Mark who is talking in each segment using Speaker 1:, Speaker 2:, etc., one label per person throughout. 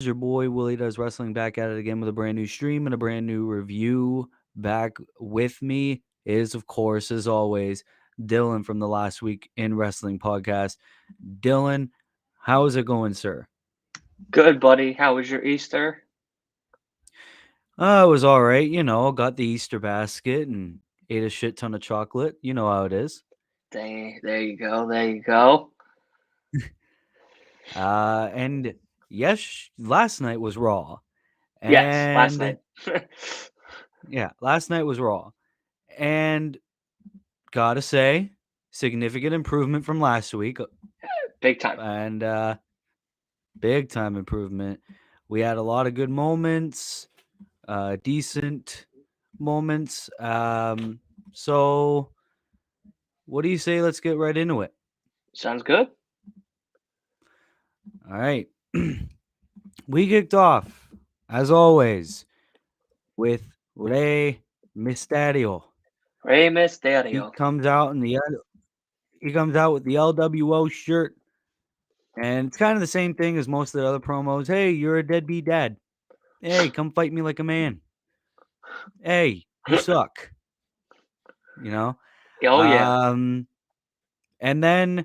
Speaker 1: Your boy Willie Does Wrestling back at it again with a brand new stream and a brand new review. Back with me is, of course, as always, Dylan from the Last Week in Wrestling podcast. Dylan, how is it going, sir?
Speaker 2: Good, buddy. How was your Easter?
Speaker 1: It was all right. Got the Easter basket and ate a shit ton of chocolate. You know how it is.
Speaker 2: There you go. There you go.
Speaker 1: And yes, last night was Raw.
Speaker 2: Yes, last
Speaker 1: And
Speaker 2: night.
Speaker 1: yeah, last night was Raw. And gotta say, significant improvement from last week,
Speaker 2: Big time.
Speaker 1: and big time improvement. We had a lot of good moments, decent moments. So what do you say? Let's get right into it.
Speaker 2: Sounds good.
Speaker 1: All right, we kicked off as always with Rey Mysterio.
Speaker 2: Rey
Speaker 1: He
Speaker 2: Mysterio.
Speaker 1: comes out in the he comes out with the LWO shirt. And it's kind of the same thing as most of the other promos. Hey, you're a deadbeat dad. Hey, come fight me like a man. Hey, you suck. You know?
Speaker 2: Oh yeah.
Speaker 1: Um, and then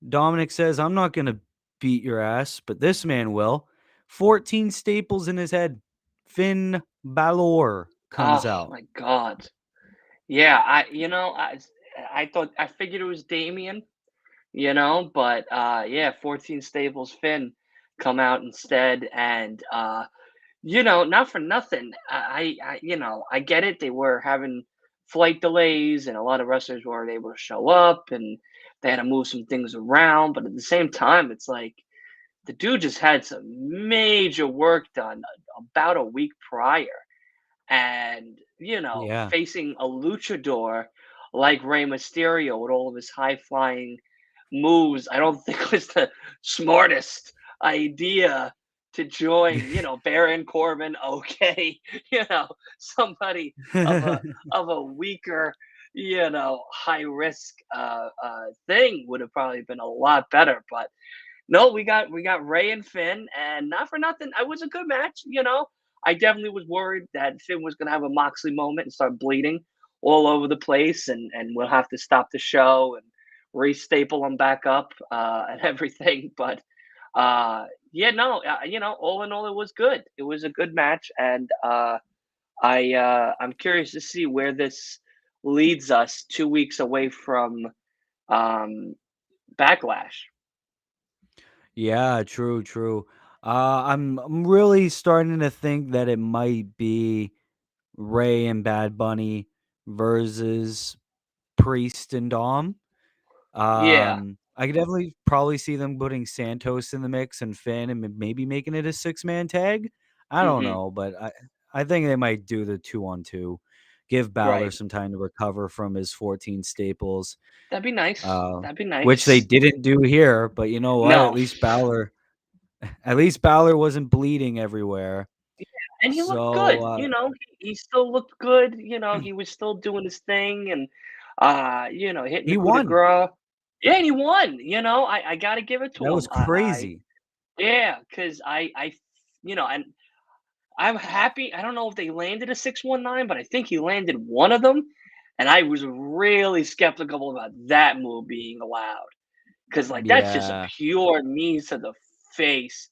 Speaker 1: Dominic says, I'm not going to beat your ass, but this man will. 14 staples in his head. Finn Balor comes
Speaker 2: Oh
Speaker 1: out.
Speaker 2: my God. Yeah. I thought I figured it was Damien. But yeah, 14 Staples Finn come out instead, and not for nothing. I get it. They were having flight delays, and a lot of wrestlers weren't able to show up, and they had to move some things around. But at the same time, it's like the dude just had some major work done about a week prior, and
Speaker 1: Yeah.
Speaker 2: facing a luchador like Rey Mysterio with all of his high flying moves, I don't think was the smartest idea to join, Baron Corbin, okay, somebody of a weaker, high risk thing would have probably been a lot better. But no, we got Ray and Finn, and not for nothing, it was a good match. I definitely was worried that Finn was gonna have a Moxley moment and start bleeding all over the place, and we'll have to stop the show and re-staple him back up and everything. But yeah, no, all in all, it was good. It was a good match, and I'm curious to see where this leads us 2 weeks away from um, Backlash.
Speaker 1: Yeah, true, true. I'm really starting to think that it might be Ray and Bad Bunny versus Priest and Dom.
Speaker 2: Yeah.
Speaker 1: I could definitely probably see them putting Santos in the mix and Finn and maybe making it a six-man tag. I don't
Speaker 2: Hmm.
Speaker 1: know, but I think they might do the 2-on-2. Give Balor
Speaker 2: Right.
Speaker 1: some time to recover from his 14 staples,
Speaker 2: That'd be nice.
Speaker 1: uh,
Speaker 2: That'd be
Speaker 1: which they
Speaker 2: nice.
Speaker 1: didn't do here. But you know what?
Speaker 2: No,
Speaker 1: At least Balor wasn't bleeding everywhere.
Speaker 2: and he looked
Speaker 1: So
Speaker 2: good. He still looked good. He was still doing his thing, and hitting the
Speaker 1: he
Speaker 2: coup de
Speaker 1: won.
Speaker 2: grace. Yeah, and he won. I got to give it to
Speaker 1: That was
Speaker 2: him.
Speaker 1: crazy.
Speaker 2: Yeah, because and I'm happy. I don't know if they landed a 619, but I think he landed one of them, and I was really skeptical about that move being allowed because like that's just a
Speaker 1: Yeah.
Speaker 2: pure knees to the face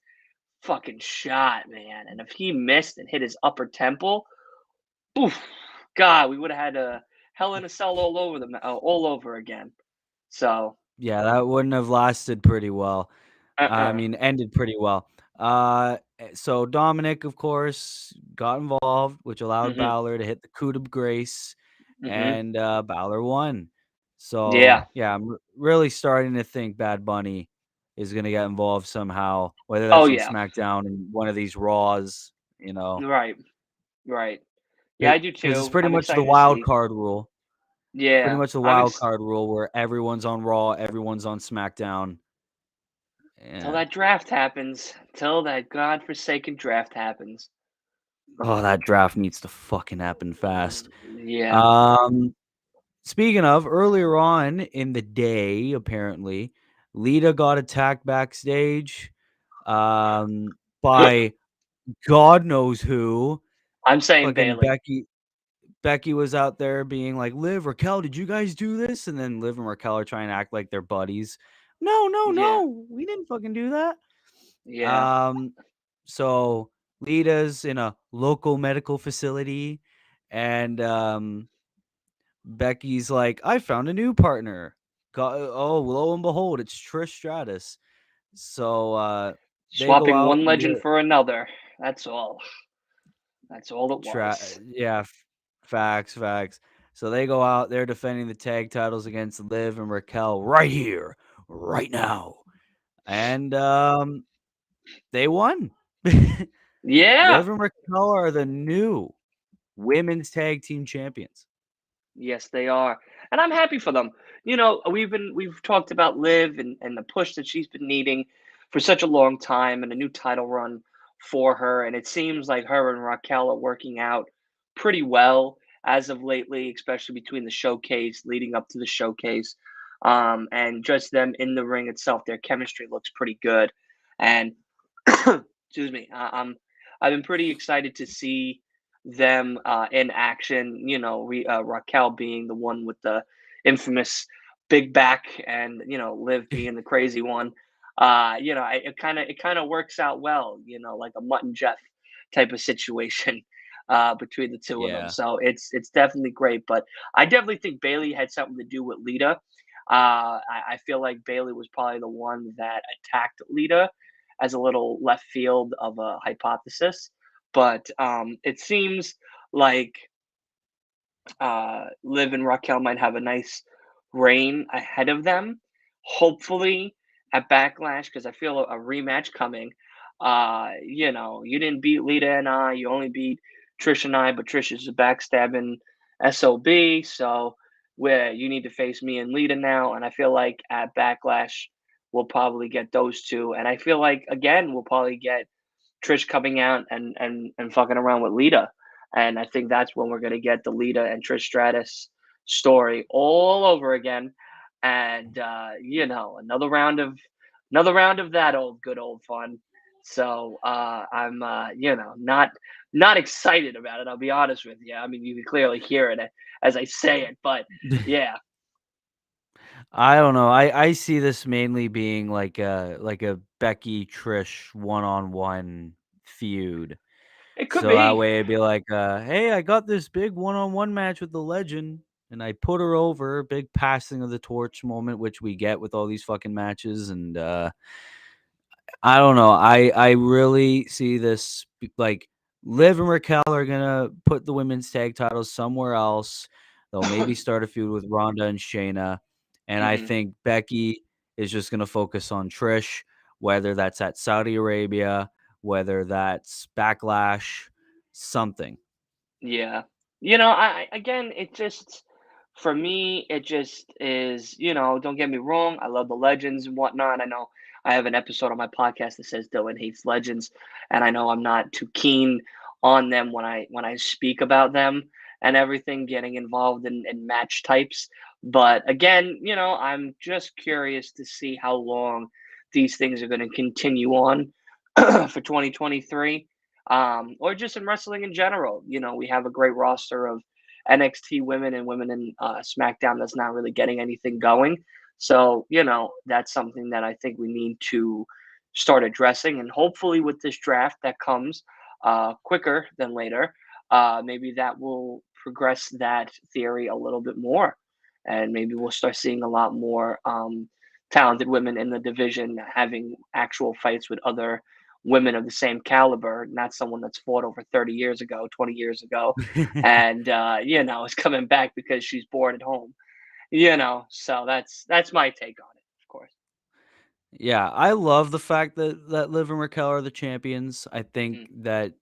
Speaker 2: fucking shot, man. And if he missed and hit his upper temple, oof, God, we would have had a Hell in a Cell all over again. So,
Speaker 1: Yeah, that wouldn't have lasted pretty well. I
Speaker 2: uh-uh.
Speaker 1: mean, ended pretty well. So Dominic, of course, got involved, which allowed
Speaker 2: Mhm.
Speaker 1: Balor to hit the coup de grace,
Speaker 2: Mhm.
Speaker 1: and Balor won. So
Speaker 2: Yeah.
Speaker 1: yeah, I'm really starting to think Bad Bunny is gonna get involved somehow, whether
Speaker 2: Oh
Speaker 1: that's on
Speaker 2: yeah.
Speaker 1: SmackDown and one of these Raws, you know,
Speaker 2: Right. Right. Yeah, I do
Speaker 1: because it's
Speaker 2: too.
Speaker 1: pretty
Speaker 2: I'm
Speaker 1: much the
Speaker 2: excited to
Speaker 1: wild
Speaker 2: see.
Speaker 1: card rule. Pretty
Speaker 2: Yeah.
Speaker 1: much the
Speaker 2: I'm
Speaker 1: wild card rule where everyone's on Raw, everyone's on SmackDown.
Speaker 2: till
Speaker 1: Yeah.
Speaker 2: that draft happens. Till that godforsaken draft happens.
Speaker 1: Oh, that draft needs to fucking happen fast.
Speaker 2: Yeah.
Speaker 1: Um, Speaking of, earlier on in the day, apparently, Lita got attacked backstage. Um, by God knows who.
Speaker 2: I'm saying
Speaker 1: Fucking
Speaker 2: Bailey.
Speaker 1: Becky was out there being like, "Liv, Raquel, did you guys do this?" And then Liv and Raquel are trying to act like they're buddies. No, no,
Speaker 2: Yeah,
Speaker 1: no. We didn't fucking do that.
Speaker 2: yeah,
Speaker 1: Um, so Lita's in a local medical facility, and Becky's like, "I found a new partner." Oh, lo and behold, it's Trish Stratus. So they go
Speaker 2: swapping
Speaker 1: out
Speaker 2: one
Speaker 1: and
Speaker 2: legend
Speaker 1: they're
Speaker 2: for another. That's all. That's all it was.
Speaker 1: yeah, facts, facts. So they go out, they're defending the tag titles against Liv and Raquel right here, right now. And they won.
Speaker 2: Yeah.
Speaker 1: Liv and Raquel are the new women's tag team champions.
Speaker 2: Yes, they are, and I'm happy for them. We've talked about Liv and the push that she's been needing for such a long time, and a new title run for her. And it seems like her and Raquel are working out pretty well as of lately, especially between the showcase leading up to the showcase, and just them in the ring itself. Their chemistry looks pretty good, and excuse me, I've been pretty excited to see them in action. Raquel being the one with the infamous big back, and Liv being the crazy one. It kind of works out well. Like a Mutt and Jeff type of situation between the two of them.
Speaker 1: Yeah.
Speaker 2: So it's definitely great. But I definitely think Bailey had something to do with Lita. I feel like Bailey was probably the one that attacked Lita as a little left field of a hypothesis. But it seems like Liv and Raquel might have a nice reign ahead of them. Hopefully at Backlash, because I feel a rematch coming. You didn't beat Lita and I. You only beat Trish and I, but Trish is a backstabbing SOB. So where you need to face me and Lita now. And I feel like at Backlash, we'll probably get those two. And I feel like, again, we'll probably get Trish coming out and fucking around with Lita. And I think that's when we're gonna get the Lita and Trish Stratus story all over again. And another round of that old good old fun. So I'm not excited about it. I'll be honest with you. I mean, you can clearly hear it as I say it, but yeah,
Speaker 1: I don't know. I see this mainly being like a Becky Trish one-on-one feud.
Speaker 2: it could
Speaker 1: So that
Speaker 2: be.
Speaker 1: way it'd be like, hey, I got this big one-on-one match with the legend, and I put her over. Big passing of the torch moment, which we get with all these fucking matches, and I don't know. I really see this like Liv and Raquel are gonna put the women's tag titles somewhere else. They'll maybe start a feud with Ronda and Shayna, and I
Speaker 2: Hmm.
Speaker 1: think Becky is just gonna focus on Trish, whether that's at Saudi Arabia, whether that's Backlash, something.
Speaker 2: Yeah. Again, it just for me, it just is, don't get me wrong, I love the legends and whatnot. I know I have an episode on my podcast that says Dylan hates legends, and I know I'm not too keen on them when I speak about them and everything, getting involved in match types. But again, I'm just curious to see how long these things are going to continue on for 2023, or just in wrestling in general. We have a great roster of NXT women and women in SmackDown that's not really getting anything going. So, that's something that I think we need to start addressing. And hopefully, with this draft that comes quicker than later, maybe that will progress that theory a little bit more. And maybe we'll start seeing a lot more talented women in the division having actual fights with other women of the same caliber, not someone that's fought over 30 years ago, 20 years ago, and is coming back because she's bored at home. So that's my take on it, of course.
Speaker 1: Yeah, I love the fact that Liv and Raquel are the champions. I think
Speaker 2: Hmm.
Speaker 1: that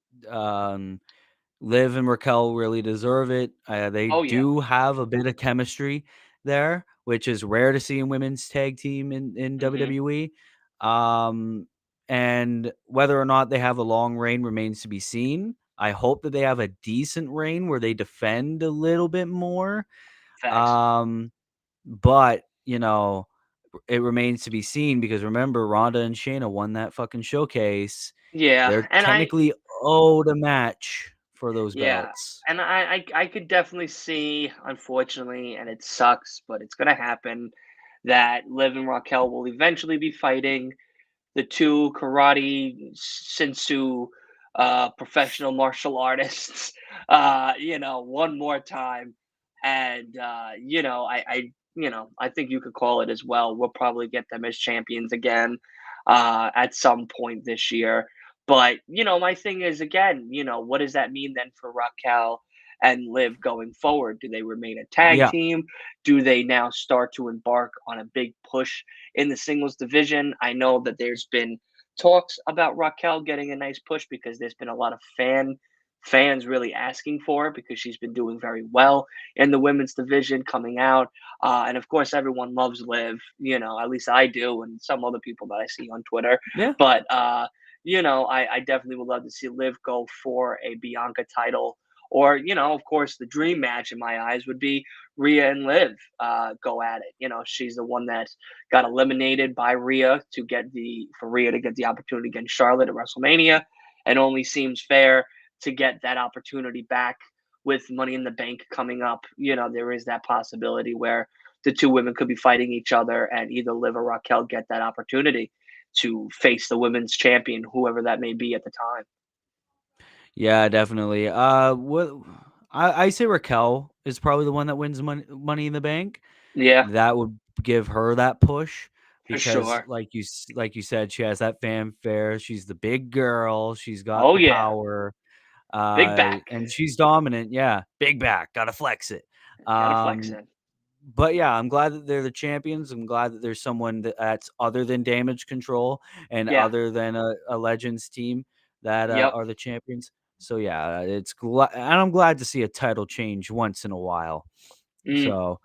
Speaker 1: Liv and Raquel really deserve it. They
Speaker 2: Oh yeah,
Speaker 1: do have a bit of chemistry there, which is rare to see in women's tag team in
Speaker 2: hmm,
Speaker 1: WWE. Um, and whether or not they have a long reign remains to be seen. I hope that they have a decent reign where they defend a little bit more.
Speaker 2: facts.
Speaker 1: Um, but it remains to be seen because remember, Ronda and Shayna won that fucking showcase,
Speaker 2: Yeah,
Speaker 1: They're
Speaker 2: and
Speaker 1: technically owed a match for those
Speaker 2: yeah,
Speaker 1: belts.
Speaker 2: and I could definitely see, unfortunately, and it sucks, but it's gonna happen, that Liv and Raquel will eventually be fighting the two karate sensu professional martial artists, one more time. And I think you could call it as well. We'll probably get them as champions again at some point this year. But my thing is, again, what does that mean then for Raquel and Liv going forward? Do they remain a tag
Speaker 1: Yeah.
Speaker 2: team? Do they now start to embark on a big push in the singles division? I know that there's been talks about Raquel getting a nice push because there's been a lot of fans really asking for it because she's been doing very well in the women's division coming out. And of course, everyone loves Liv, at least I do, and some other people that I see on Twitter.
Speaker 1: Yeah.
Speaker 2: But, I definitely would love to see Liv go for a Bianca title. Or, of course, the dream match in my eyes would be Rhea and Liv go at it. She's the one that got eliminated by Rhea for Rhea to get the opportunity against Charlotte at WrestleMania, and only seems fair to get that opportunity back with Money in the Bank coming up. There is that possibility where the two women could be fighting each other, and either Liv or Raquel get that opportunity to face the women's champion, whoever that may be at the time.
Speaker 1: Yeah, definitely. What I say Raquel is probably the one that wins Money in the Bank.
Speaker 2: Yeah,
Speaker 1: That would give her that push
Speaker 2: for
Speaker 1: because,
Speaker 2: sure.
Speaker 1: like you said, she has that fanfare. She's the big girl. She's got
Speaker 2: Oh
Speaker 1: the
Speaker 2: yeah,
Speaker 1: power,
Speaker 2: big back.
Speaker 1: and she's dominant. Yeah, big back. Gotta flex it.
Speaker 2: Gotta flex
Speaker 1: Um,
Speaker 2: it.
Speaker 1: but yeah, I'm glad that they're the champions. I'm glad that there's someone that's other than Damage Control and
Speaker 2: Yeah.
Speaker 1: other than a Legends team that
Speaker 2: Yep.
Speaker 1: are the champions. So yeah, and I'm glad to see a title change once in a while.
Speaker 2: Mm.
Speaker 1: So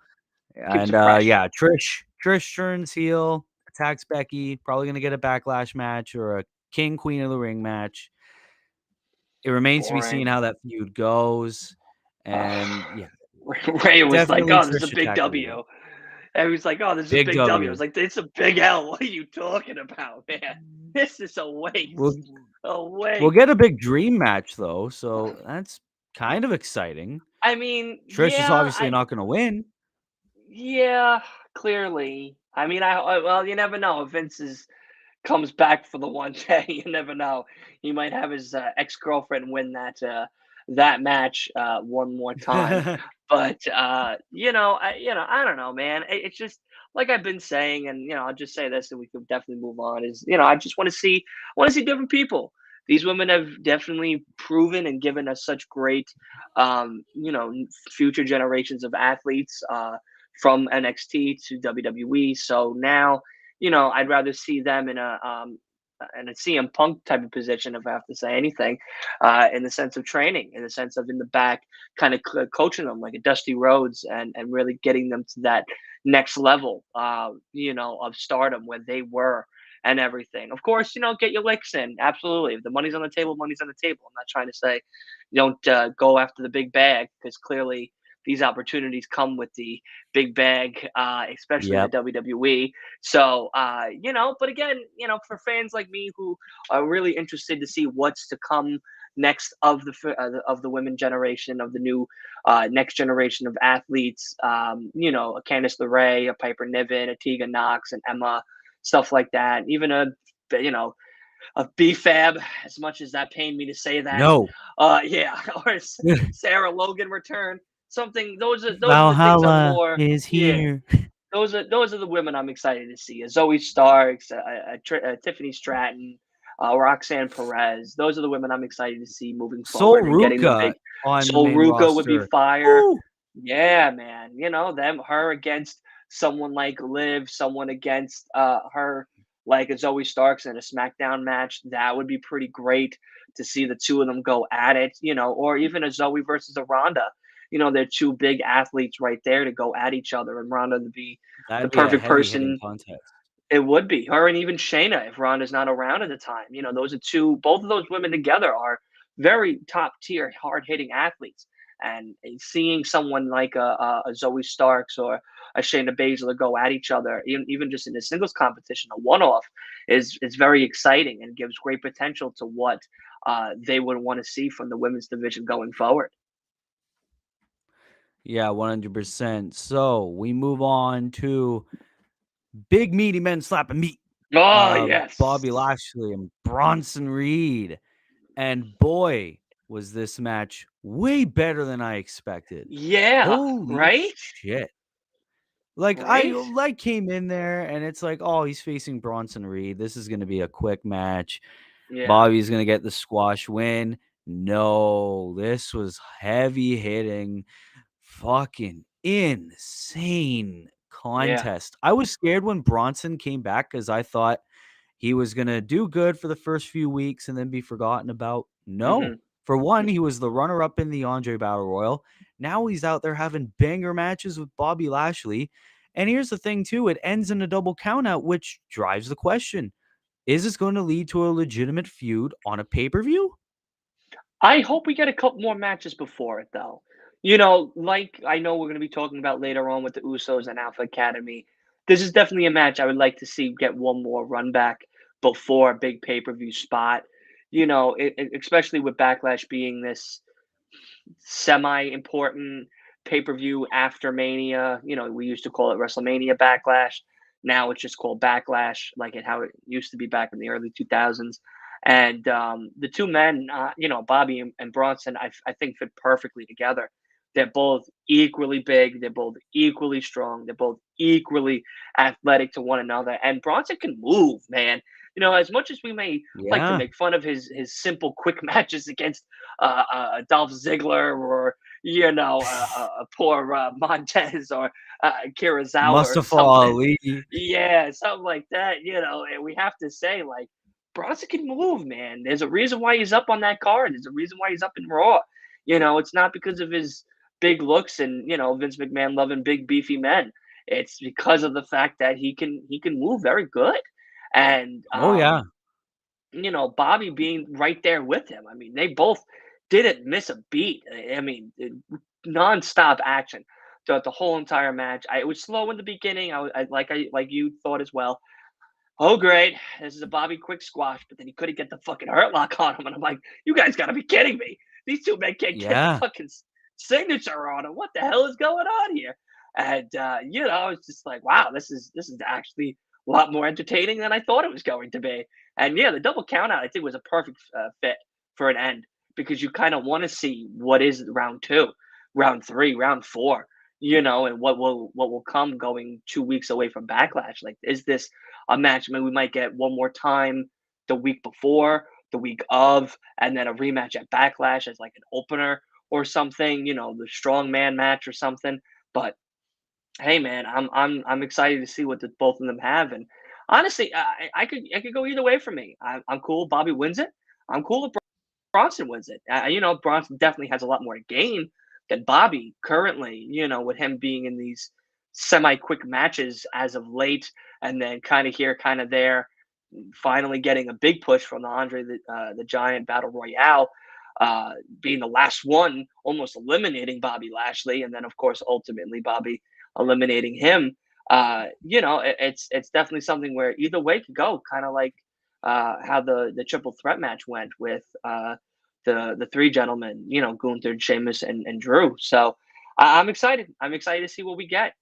Speaker 2: Keeps
Speaker 1: and
Speaker 2: it fresh.
Speaker 1: yeah, Trish turns heel, attacks Becky. Probably gonna get a backlash match or a King Queen of the Ring match. It remains to be seen
Speaker 2: Boring.
Speaker 1: how that feud goes.
Speaker 2: Uh,
Speaker 1: And yeah,
Speaker 2: Ray was like,
Speaker 1: definitely
Speaker 2: "Oh, this is a
Speaker 1: Trish
Speaker 2: big
Speaker 1: attack Rhea.
Speaker 2: W." And he was like, "Oh, this is a
Speaker 1: Big
Speaker 2: big W." I
Speaker 1: W.
Speaker 2: was like, "It's a big L. What are you talking about, man? This is a
Speaker 1: We'll
Speaker 2: waste. A
Speaker 1: we'll
Speaker 2: waste."
Speaker 1: get a big dream match though, so that's kind of exciting.
Speaker 2: I mean,
Speaker 1: Trish is
Speaker 2: yeah,
Speaker 1: obviously not gonna win.
Speaker 2: yeah, clearly. I mean, well, you never know if comes back for the one day. You never know. He might have his ex-girlfriend win that match one more time. But I don't know, man. It's just like I've been saying, and I'll just say this, and we could definitely move on. Is I just want to see different people. These women have definitely proven and given us such great, future generations of athletes from NXT to WWE. So now I'd rather see them in a CM Punk type of position, if I have to say anything, in the sense of training, in the sense of in the back, kind of coaching them like a Dusty Rhodes, and really getting them to that next level, of stardom where they were and everything. Of course, get your licks in. Absolutely. If the money's on the table, money's on the table. I'm not trying to say don't go after the big bag because clearly these opportunities come with the big bag, especially in the
Speaker 1: Yep.
Speaker 2: WWE. So, but again, for fans like me who are really interested to see what's to come next of the women generation of the new next generation of athletes, a Candice LeRae, a Piper Niven, a Tegan Knox, and Emma, stuff like that. Even you know, a BFAB, as much as that pained me to say that.
Speaker 1: No.
Speaker 2: Yeah, or Sarah Logan return. Something. Those are the things I'm
Speaker 1: Valhalla
Speaker 2: more.
Speaker 1: is
Speaker 2: Yeah,
Speaker 1: here.
Speaker 2: those are the women I'm excited to see. Zoe Starks, Tiffany Stratton, Roxanne Perez. Those are the women I'm excited to see moving
Speaker 1: Sol
Speaker 2: forward and getting the
Speaker 1: Ruka
Speaker 2: big.
Speaker 1: on the
Speaker 2: Sol
Speaker 1: main
Speaker 2: Ruka would be
Speaker 1: roster.
Speaker 2: fire.
Speaker 1: Woo!
Speaker 2: Yeah, man. Her against someone like Liv, someone against her like a Zoe Starks in a SmackDown match. That would be pretty great to see the two of them go at it, or even a Zoe versus a Ronda. They're two big athletes right there to go at each other, and Ronda to be the
Speaker 1: That'd be a
Speaker 2: perfect
Speaker 1: heavy-hitting
Speaker 2: person.
Speaker 1: contest.
Speaker 2: It would be her and even Shayna if Ronda's not around at the time. Those are both of those women together are very top tier, hard hitting athletes. And seeing someone like a Zoe Starks or a Shayna Baszler go at each other, even just in a singles competition, a one off, is very exciting and gives great potential to what they would want to see from the women's division going forward.
Speaker 1: Yeah, 100%. So we move on to big meaty men slapping meat.
Speaker 2: Oh
Speaker 1: Bobby
Speaker 2: yes,
Speaker 1: Lashley and Bronson Reed. And boy, was this match way better than I expected.
Speaker 2: yeah,
Speaker 1: Holy
Speaker 2: right,
Speaker 1: shit. Like
Speaker 2: right,
Speaker 1: I came in there and it's like, oh, he's facing Bronson Reed. This is gonna be a quick match.
Speaker 2: yeah,
Speaker 1: Bobby's gonna get the squash win. No, this was heavy hitting, fucking insane
Speaker 2: yeah,
Speaker 1: contest. I was scared when Bronson came back because I thought he was gonna do good for the first few weeks and then be forgotten about. No.
Speaker 2: hmm
Speaker 1: For one, he was the runner-up in the Andre Battle Royal. Now he's out there having banger matches with Bobby Lashley. And here's the thing too, it ends in a double countout, which drives the question. Is this going to lead to a legitimate feud on a pay-per-view?
Speaker 2: I hope we get a couple more matches before it, though. Like I know we're going to be talking about later on with the Usos and Alpha Academy. This is definitely a match I would like to see get one more run back before a big pay per view spot. Especially with Backlash being this semi-important pay-per-view after Mania. We used to call it WrestleMania Backlash. Now it's just called Backlash, like how it used to be back in the early 2000s. And the two men, Bobby and Bronson, I think fit perfectly together. They're both equally big. They're both equally strong. They're both equally athletic to one another. And Bronson can move, man. As much as we may like to
Speaker 1: Yeah.
Speaker 2: make fun of his simple, quick matches against Dolph Ziggler or a poor Montez or Kirizawa or
Speaker 1: Mustafa
Speaker 2: something.
Speaker 1: Ali.
Speaker 2: Yeah, something like that. And we have to say like Bronson can move, man. There's a reason why he's up on that card. There's a reason why he's up in Raw. It's not because of his big looks and Vince McMahon loving big beefy men. It's because of the fact that he can move very good. And
Speaker 1: Oh yeah.
Speaker 2: Bobby being right there with him. I mean, they both didn't miss a beat. I mean, nonstop action throughout the whole entire match. It was slow in the beginning. I like you thought as well. Oh, great. This is a Bobby quick squash, but then he couldn't get the fucking hurt lock on him. And I'm like, you guys got to be kidding me. These two men can't get the
Speaker 1: Yeah.
Speaker 2: fucking signature on him. What the hell is going on here? And, it's just like, wow, this is actually a lot more entertaining than I thought it was going to be. And yeah, the double count out, I think, was a perfect fit for an end because you kind of want to see what is round two, round three, round four, and what will come going 2 weeks away from Backlash. Like, is this a match maybe we might get one more time the week before, the week of, and then a rematch at Backlash as like an opener or something, the strong man match or something. But hey, man, I'm excited to see what the both of them have. And honestly, I could go either way for me. I'm cool. Bobby wins it. I'm cool if Bronson wins it. Bronson definitely has a lot more to gain than Bobby currently, with him being in these semi quick matches as of late, and then kind of here, kind of there, finally getting a big push from the Andre the Giant Battle Royale, being the last one, almost eliminating Bobby Lashley, and then of course ultimately Bobby eliminating him. It's definitely something where either way could go, kind of like how the triple threat match went with the three gentlemen, Gunther, Sheamus, and Drew. So I'm excited. I'm excited to see what we get.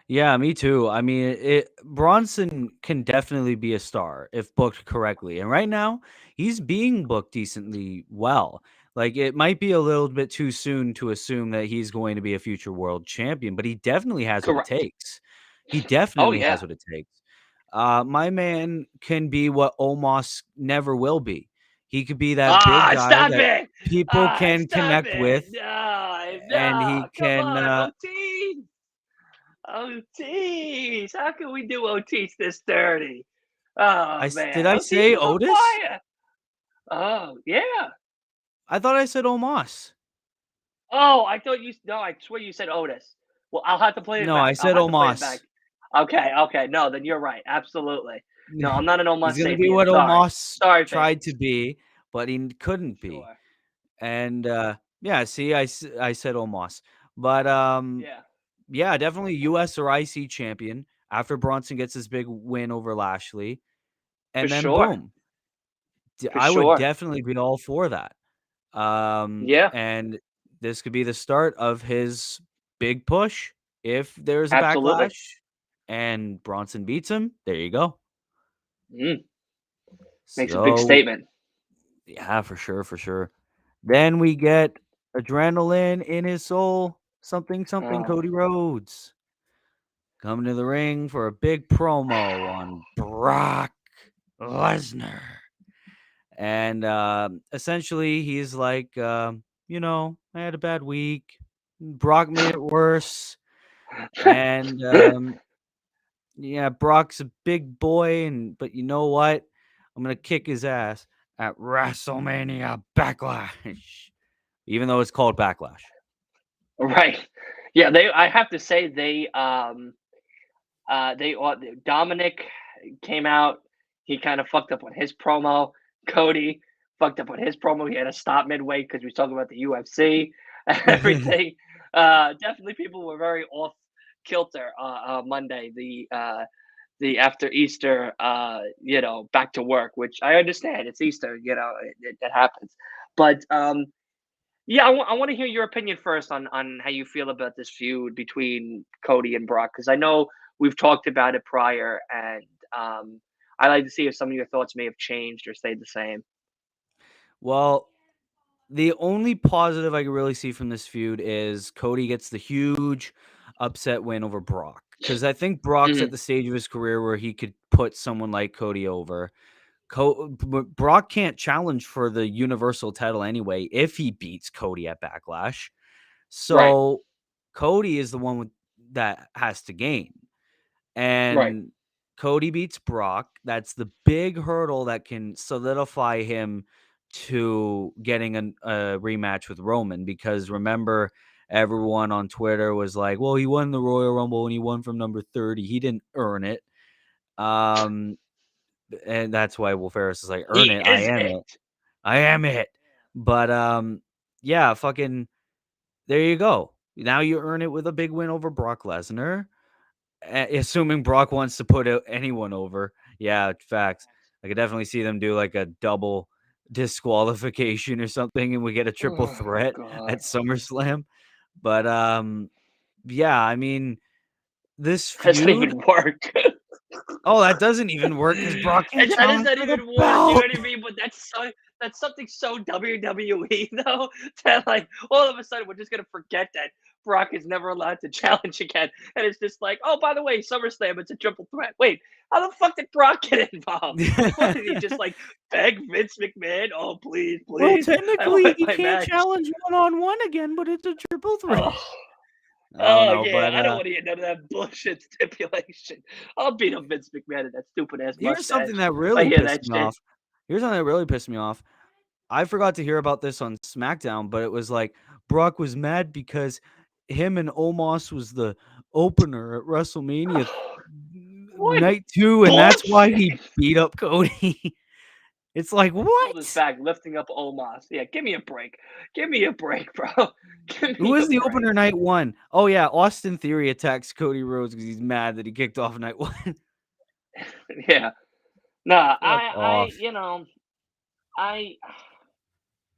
Speaker 1: Yeah, me too. I mean, Bronson can definitely be a star if booked correctly. And right now, he's being booked decently well. Like it might be a little bit too soon to assume that he's going to be a future world champion, but he definitely has what it
Speaker 2: Correct.
Speaker 1: takes. He
Speaker 2: Oh
Speaker 1: definitely
Speaker 2: yeah.
Speaker 1: has what it takes. My man can be what Omos never will be. He could be that big
Speaker 2: Ah,
Speaker 1: guy
Speaker 2: stop
Speaker 1: that
Speaker 2: it!
Speaker 1: people
Speaker 2: Ah,
Speaker 1: can
Speaker 2: stop
Speaker 1: connect with,
Speaker 2: it! No,
Speaker 1: and
Speaker 2: no,
Speaker 1: he
Speaker 2: come
Speaker 1: can.
Speaker 2: on, OT. OTs. How can we do OTs this dirty? Oh
Speaker 1: Did
Speaker 2: man,
Speaker 1: I
Speaker 2: OTs
Speaker 1: say
Speaker 2: was on
Speaker 1: Otis?
Speaker 2: fire. Oh yeah.
Speaker 1: I thought I said Omos.
Speaker 2: Oh, I thought you. No, I swear you said Otis. Well, I'll have to play it
Speaker 1: No, I
Speaker 2: back. I'll
Speaker 1: said
Speaker 2: have to play it back.
Speaker 1: Omos.
Speaker 2: Okay, okay. No, then you're right. Absolutely. No, I'm not an
Speaker 1: He's
Speaker 2: Omos
Speaker 1: gonna be
Speaker 2: sapien.
Speaker 1: what
Speaker 2: Sorry.
Speaker 1: Omos
Speaker 2: Sorry,
Speaker 1: tried to
Speaker 2: Vince.
Speaker 1: be, but he couldn't be.
Speaker 2: Sure.
Speaker 1: And Yeah, see, I said Omos. But,
Speaker 2: Yeah,
Speaker 1: yeah, definitely US or IC champion after Bronson gets his big win over Lashley,
Speaker 2: for
Speaker 1: and then
Speaker 2: sure,
Speaker 1: boom.
Speaker 2: for
Speaker 1: I would
Speaker 2: sure.
Speaker 1: definitely be all for that.
Speaker 2: Yeah,
Speaker 1: And this could be the start of his big push if there's a
Speaker 2: absolutely.
Speaker 1: backlash and Bronson beats him, there you go.
Speaker 2: Mm, makes a big
Speaker 1: So,
Speaker 2: statement.
Speaker 1: yeah, for sure, for sure. Then we get adrenaline in his soul, something, something,
Speaker 2: Oh.
Speaker 1: Cody Rhodes coming to the ring for a big promo on Brock Lesnar. And essentially, he's like, I had a bad week. Brock made it worse. And yeah, Brock's a big boy, but you know what? I'm gonna kick his ass at WrestleMania Backlash, even though it's called Backlash.
Speaker 2: Right. Yeah, they I have to say Dominic came out, he kind of fucked up on his promo. Cody fucked up on his promo. He had to stop midway because we was talking about the UFC and everything. Definitely people were very off kilter Monday, the after Easter, back to work, which I understand. It's Easter, it happens. But yeah, I want to hear your opinion first on how you feel about this feud between Cody and Brock, because I know we've talked about it prior, and I'd like to see if some of your thoughts may have changed or stayed the same.
Speaker 1: Well, the only positive I can really see from this feud is Cody gets the huge upset win over Brock. Because I think Brock's at
Speaker 2: Hmm.
Speaker 1: the stage of his career where he could put someone like Cody over. Brock can't challenge for the Universal title anyway if he beats Cody at Backlash.
Speaker 2: Right,
Speaker 1: So Cody is the one that has to gain.
Speaker 2: right.
Speaker 1: And Cody beats Brock. That's the big hurdle that can solidify him to getting a rematch with Roman. Because remember, everyone on Twitter was like, "Well, he won the Royal Rumble and he won from number 30. He didn't earn it." Um, and that's why Will Ferris is like, "Earn
Speaker 2: He
Speaker 1: it. I
Speaker 2: is
Speaker 1: am
Speaker 2: it.
Speaker 1: it. I am it." But yeah, fucking there you go. Now you earn it with a big win over Brock Lesnar. Assuming Brock wants to put anyone over. Yeah, facts. I could definitely see them do like a double disqualification or something, and we get a triple
Speaker 2: Oh
Speaker 1: threat
Speaker 2: God,
Speaker 1: at SummerSlam. But yeah, I mean, this
Speaker 2: doesn't
Speaker 1: feud.
Speaker 2: even work.
Speaker 1: Oh, that doesn't even work because Brock can't
Speaker 2: How does
Speaker 1: challenge
Speaker 2: that
Speaker 1: for the
Speaker 2: even work? You know
Speaker 1: belt.
Speaker 2: what I mean? But that's something so WWE though, that like all of a sudden we're just gonna forget that Brock is never allowed to challenge again, and it's just like, oh, by the way, SummerSlam, it's a triple threat. Wait, how the fuck did Brock get involved? What did he just like beg Vince McMahon? Oh, please,
Speaker 1: Well,
Speaker 2: please, I
Speaker 1: technically,
Speaker 2: want
Speaker 1: he
Speaker 2: my
Speaker 1: can't
Speaker 2: match.
Speaker 1: challenge one-on-one again, but it's a triple threat.
Speaker 2: Oh,
Speaker 1: I don't
Speaker 2: oh
Speaker 1: know,
Speaker 2: yeah,
Speaker 1: but
Speaker 2: I don't want to hear none of that bullshit stipulation. I'll beat up Vince McMahon and that stupid ass
Speaker 1: here's something
Speaker 2: mustache
Speaker 1: that
Speaker 2: if I
Speaker 1: really
Speaker 2: hear
Speaker 1: pissed
Speaker 2: that
Speaker 1: me
Speaker 2: shit.
Speaker 1: off. Here's something that really pissed me off. I forgot to hear about this on SmackDown, but it was like Brock was mad because him and Omos was the opener at WrestleMania
Speaker 2: What
Speaker 1: night 2, and that's why
Speaker 2: bullshit!
Speaker 1: he beat up Cody. It's like,
Speaker 2: Pulled his
Speaker 1: what?
Speaker 2: back, lifting up Omos. Yeah, give me a break. Give me a break, bro. Give
Speaker 1: Who
Speaker 2: me a
Speaker 1: is the
Speaker 2: break.
Speaker 1: opener night 1? Oh, yeah, Austin Theory attacks Cody Rhodes because he's mad that he kicked off night 1.
Speaker 2: Yeah. Nah,
Speaker 1: Fuck off.
Speaker 2: I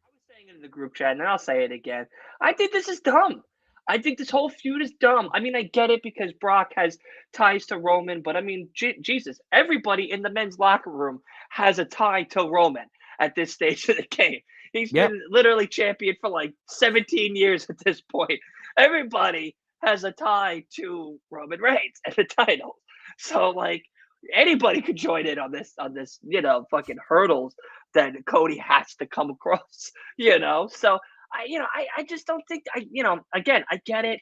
Speaker 2: was saying it in the group chat, and I'll say it again. I think this is dumb. I think this whole feud is dumb. I mean, I get it because Brock has ties to Roman, but I mean, Jesus, everybody in the men's locker room has a tie to Roman at this stage of the game. He's
Speaker 1: Yep.
Speaker 2: been literally champion for like 17 years at this point. Everybody has a tie to Roman Reigns and the title. So like anybody could join in on this, fucking hurdles that Cody has to come across, So I just don't think again, I get it.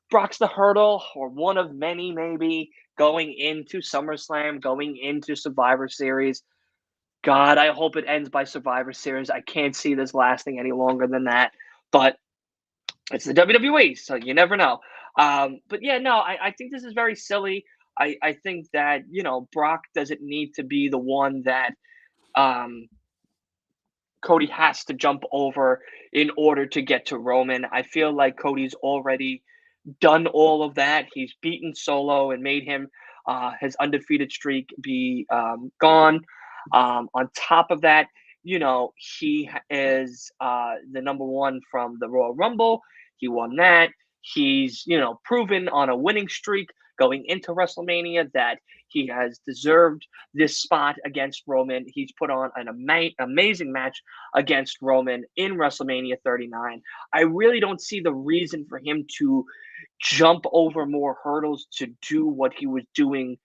Speaker 2: Brock's the hurdle or one of many maybe going into SummerSlam, going into Survivor Series. God, I hope it ends by Survivor Series. I can't see this lasting any longer than that. But it's the WWE, so you never know. But yeah, no, I think this is very silly. I think that, Brock doesn't need to be the one that um Cody has to jump over in order to get to Roman. I feel like Cody's already done all of that. He's beaten Solo and made him his undefeated streak be gone. On top of that, he is the number one from the Royal Rumble. He won that. He's proven on a winning streak going into WrestleMania that he has deserved this spot against Roman. He's put on an amazing match against Roman in WrestleMania 39. I really don't see the reason for him to jump over more hurdles to do what he was doing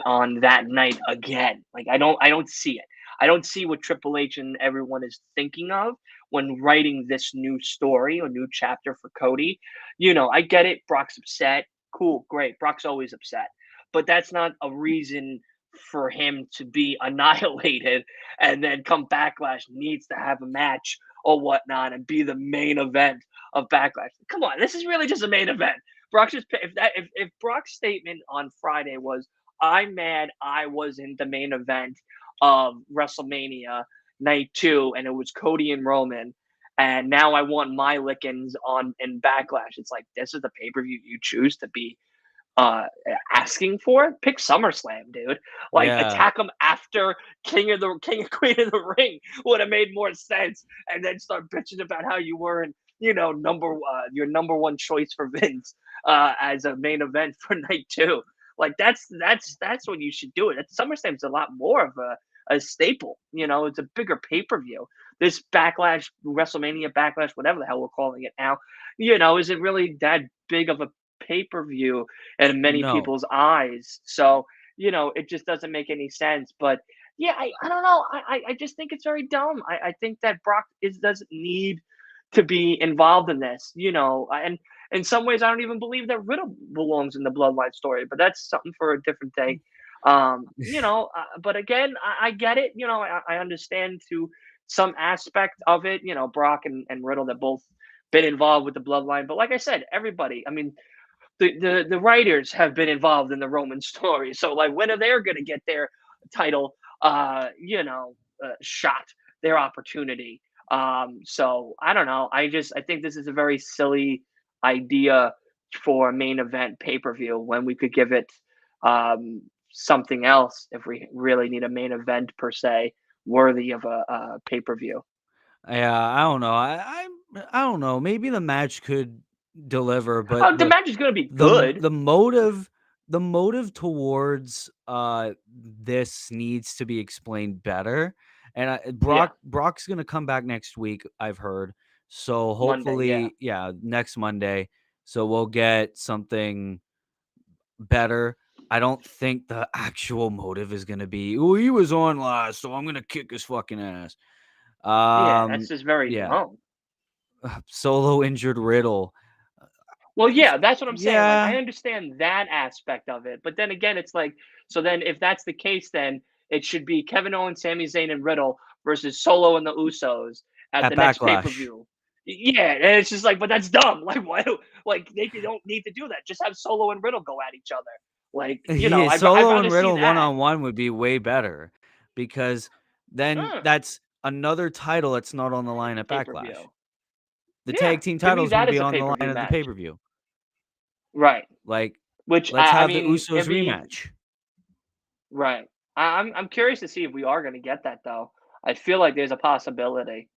Speaker 2: on that night again. Like I don't see it. I don't see what Triple H and everyone is thinking of when writing this new story or new chapter for Cody. I get it. Brock's upset. Cool, great. Brock's always upset. But that's not a reason for him to be annihilated and then come Backlash needs to have a match or whatnot and be the main event of Backlash. Come on, this is really just a main event. Brock just if Brock's statement on Friday was I'm mad I was in the main event of WrestleMania night 2 and it was Cody and Roman and now I want my lickings on in Backlash. It's like this is the pay-per-view you choose to be uh asking for. Pick SummerSlam, dude. Like
Speaker 1: Yeah.
Speaker 2: attack him after King of Queen of the Ring would have made more sense, and then start bitching about how you weren't, your number one choice for Vince as a main event for night 2. Like that's what you should do. SummerSlam's a lot more of a staple. It's a bigger pay-per-view. This Backlash, WrestleMania Backlash, whatever the hell we're calling it now, isn't really that big of a pay-per-view in many
Speaker 1: No.
Speaker 2: people's eyes. So, it just doesn't make any sense. But yeah, I don't know. I just think it's very dumb. I think that Brock doesn't need to be involved in this, and in some ways I don't even believe that Riddle belongs in the Bloodline story, but that's something for a different day. But again, I get it. I understand to some aspect of it. Brock and Riddle, that both been involved with the Bloodline. But like I said, everybody, I mean, the writers have been involved in the Roman story. So like when are they going to get their title shot, their opportunity? So I don't know. I think this is a very silly idea for a main event pay-per-view when we could give it something else if we really need a main event per se worthy of a pay-per-view.
Speaker 1: Yeah, I don't know. I don't know. Maybe the match could deliver, but
Speaker 2: Oh, the match is going to be
Speaker 1: the m-
Speaker 2: good.
Speaker 1: the motive the motive towards this needs to be explained better. And
Speaker 2: Yeah,
Speaker 1: Brock's gonna come back next week, I've heard. So
Speaker 2: Monday. Yeah.
Speaker 1: hopefully, yeah, next Monday. So we'll get something better. I don't think the actual motive is gonna be, oh, he was on last, so I'm gonna kick his fucking ass.
Speaker 2: Yeah, that's just very
Speaker 1: Yeah.
Speaker 2: dumb.
Speaker 1: Solo injured Riddle.
Speaker 2: Well, yeah, that's what I'm saying. Like, I
Speaker 1: Yeah,
Speaker 2: understand that aspect of it, but then again, it's like, so then if that's the case, then it should be Kevin Owens, Sami Zayn, and Riddle versus Solo and the Usos at
Speaker 1: at
Speaker 2: the next pay per
Speaker 1: Backlash.
Speaker 2: view. Yeah, and it's just like, but that's dumb. Like, why do like don't need to do that? Just have Solo and Riddle go at each other. Like,
Speaker 1: Yeah,
Speaker 2: I'd
Speaker 1: Solo
Speaker 2: rather
Speaker 1: and
Speaker 2: see
Speaker 1: Riddle one
Speaker 2: that
Speaker 1: on one would be way better because then
Speaker 2: uh,
Speaker 1: that's another title that's not on the line at
Speaker 2: pay per
Speaker 1: Backlash.
Speaker 2: view.
Speaker 1: The
Speaker 2: Yeah,
Speaker 1: tag team
Speaker 2: to
Speaker 1: title
Speaker 2: me,
Speaker 1: is going to
Speaker 2: that
Speaker 1: be
Speaker 2: is a
Speaker 1: on
Speaker 2: pay
Speaker 1: the
Speaker 2: per
Speaker 1: line
Speaker 2: view
Speaker 1: of the pay
Speaker 2: match,
Speaker 1: per view.
Speaker 2: right?
Speaker 1: Like,
Speaker 2: Which
Speaker 1: let's have the
Speaker 2: mean,
Speaker 1: Usos rematch.
Speaker 2: right. I'm curious to see if we are going to get that though. I feel like there's a possibility,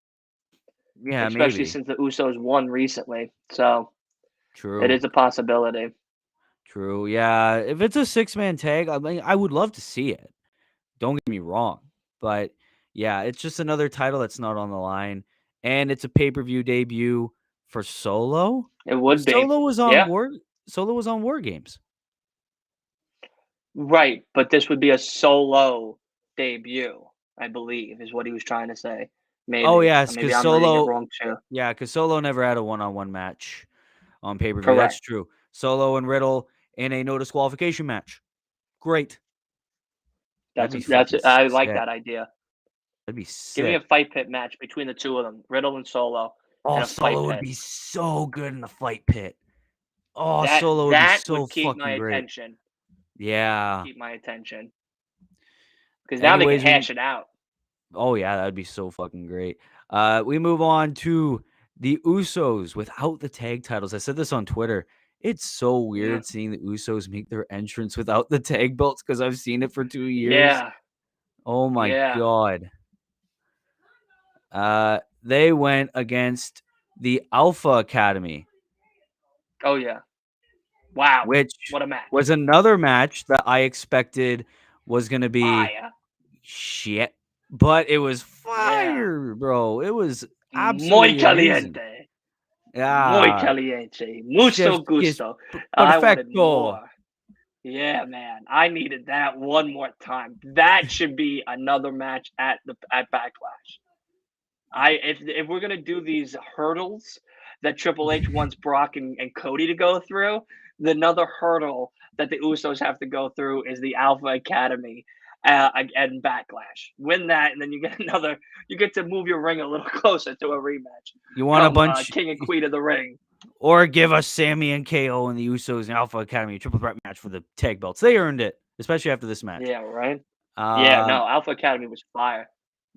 Speaker 1: Yeah,
Speaker 2: especially
Speaker 1: maybe.
Speaker 2: since the Usos won recently. So it
Speaker 1: True.
Speaker 2: is a possibility.
Speaker 1: True. Yeah, if it's a six-man tag, I mean, I would love to see it. Don't get me wrong, but yeah, it's just another title that's not on the line, and it's a pay-per-view debut for Solo.
Speaker 2: It would be.
Speaker 1: Solo was on
Speaker 2: Yeah.
Speaker 1: War. Solo was on War Games.
Speaker 2: Right. But this would be a solo debut, I believe, is what he was trying to say.
Speaker 1: Oh
Speaker 2: Maybe.
Speaker 1: yes,
Speaker 2: Or maybe
Speaker 1: because
Speaker 2: I'm reading it
Speaker 1: Solo.
Speaker 2: wrong too.
Speaker 1: Yeah, because Solo never had a one-on-one match on pay-per-view. That's
Speaker 2: Correct.
Speaker 1: true. Solo and Riddle in a no disqualification match. Great. That'd be
Speaker 2: That's
Speaker 1: fucking
Speaker 2: it. I like
Speaker 1: sick.
Speaker 2: that idea.
Speaker 1: That'd be
Speaker 2: Give me a
Speaker 1: sick.
Speaker 2: fight pit match between the two of them, Riddle and Solo,
Speaker 1: Oh,
Speaker 2: in a fight
Speaker 1: Solo would
Speaker 2: pit.
Speaker 1: be so good in the fight pit. Oh,
Speaker 2: That
Speaker 1: Solo would be
Speaker 2: that
Speaker 1: so
Speaker 2: would keep my
Speaker 1: fucking great.
Speaker 2: attention.
Speaker 1: Yeah.
Speaker 2: Keep my attention. Because now they can
Speaker 1: Anyways,
Speaker 2: hash it out.
Speaker 1: Oh yeah, that'd be so fucking great. We move on to the Usos without the tag titles. I said this on Twitter. It's so
Speaker 2: Yeah.
Speaker 1: weird seeing the Usos make their entrance without the tag belts because I've seen it for 2 years.
Speaker 2: Yeah.
Speaker 1: Oh my
Speaker 2: Yeah.
Speaker 1: god. They went against the Alpha Academy,
Speaker 2: Oh yeah. Wow.
Speaker 1: which
Speaker 2: What a
Speaker 1: was
Speaker 2: match.
Speaker 1: another match that I expected was gonna be
Speaker 2: Fire.
Speaker 1: shit, but it was
Speaker 2: Yeah.
Speaker 1: fire, bro. It was
Speaker 2: Muy
Speaker 1: absolutely amazing.
Speaker 2: caliente. Muy
Speaker 1: Yeah,
Speaker 2: caliente.
Speaker 1: chef's
Speaker 2: Mucho
Speaker 1: kiss
Speaker 2: gusto. I wanted
Speaker 1: perfecto.
Speaker 2: more. Yeah, man. I needed that one more time. That should be another match at Backlash. I if we're gonna do these hurdles that Triple H wants Brock and Cody to go through, another hurdle that the Usos have to go through is the Alpha Academy and Backlash. Win that, and then you get another. You get to move your ring a little closer to a rematch.
Speaker 1: You want a
Speaker 2: Come
Speaker 1: bunch,
Speaker 2: King and Queen of the Ring.
Speaker 1: or give us Sammy and KO and the Usos and Alpha Academy triple threat match for the tag belts. They earned it, especially after this match.
Speaker 2: Yeah, right. Yeah,
Speaker 1: Um,
Speaker 2: no, Alpha Academy was fire.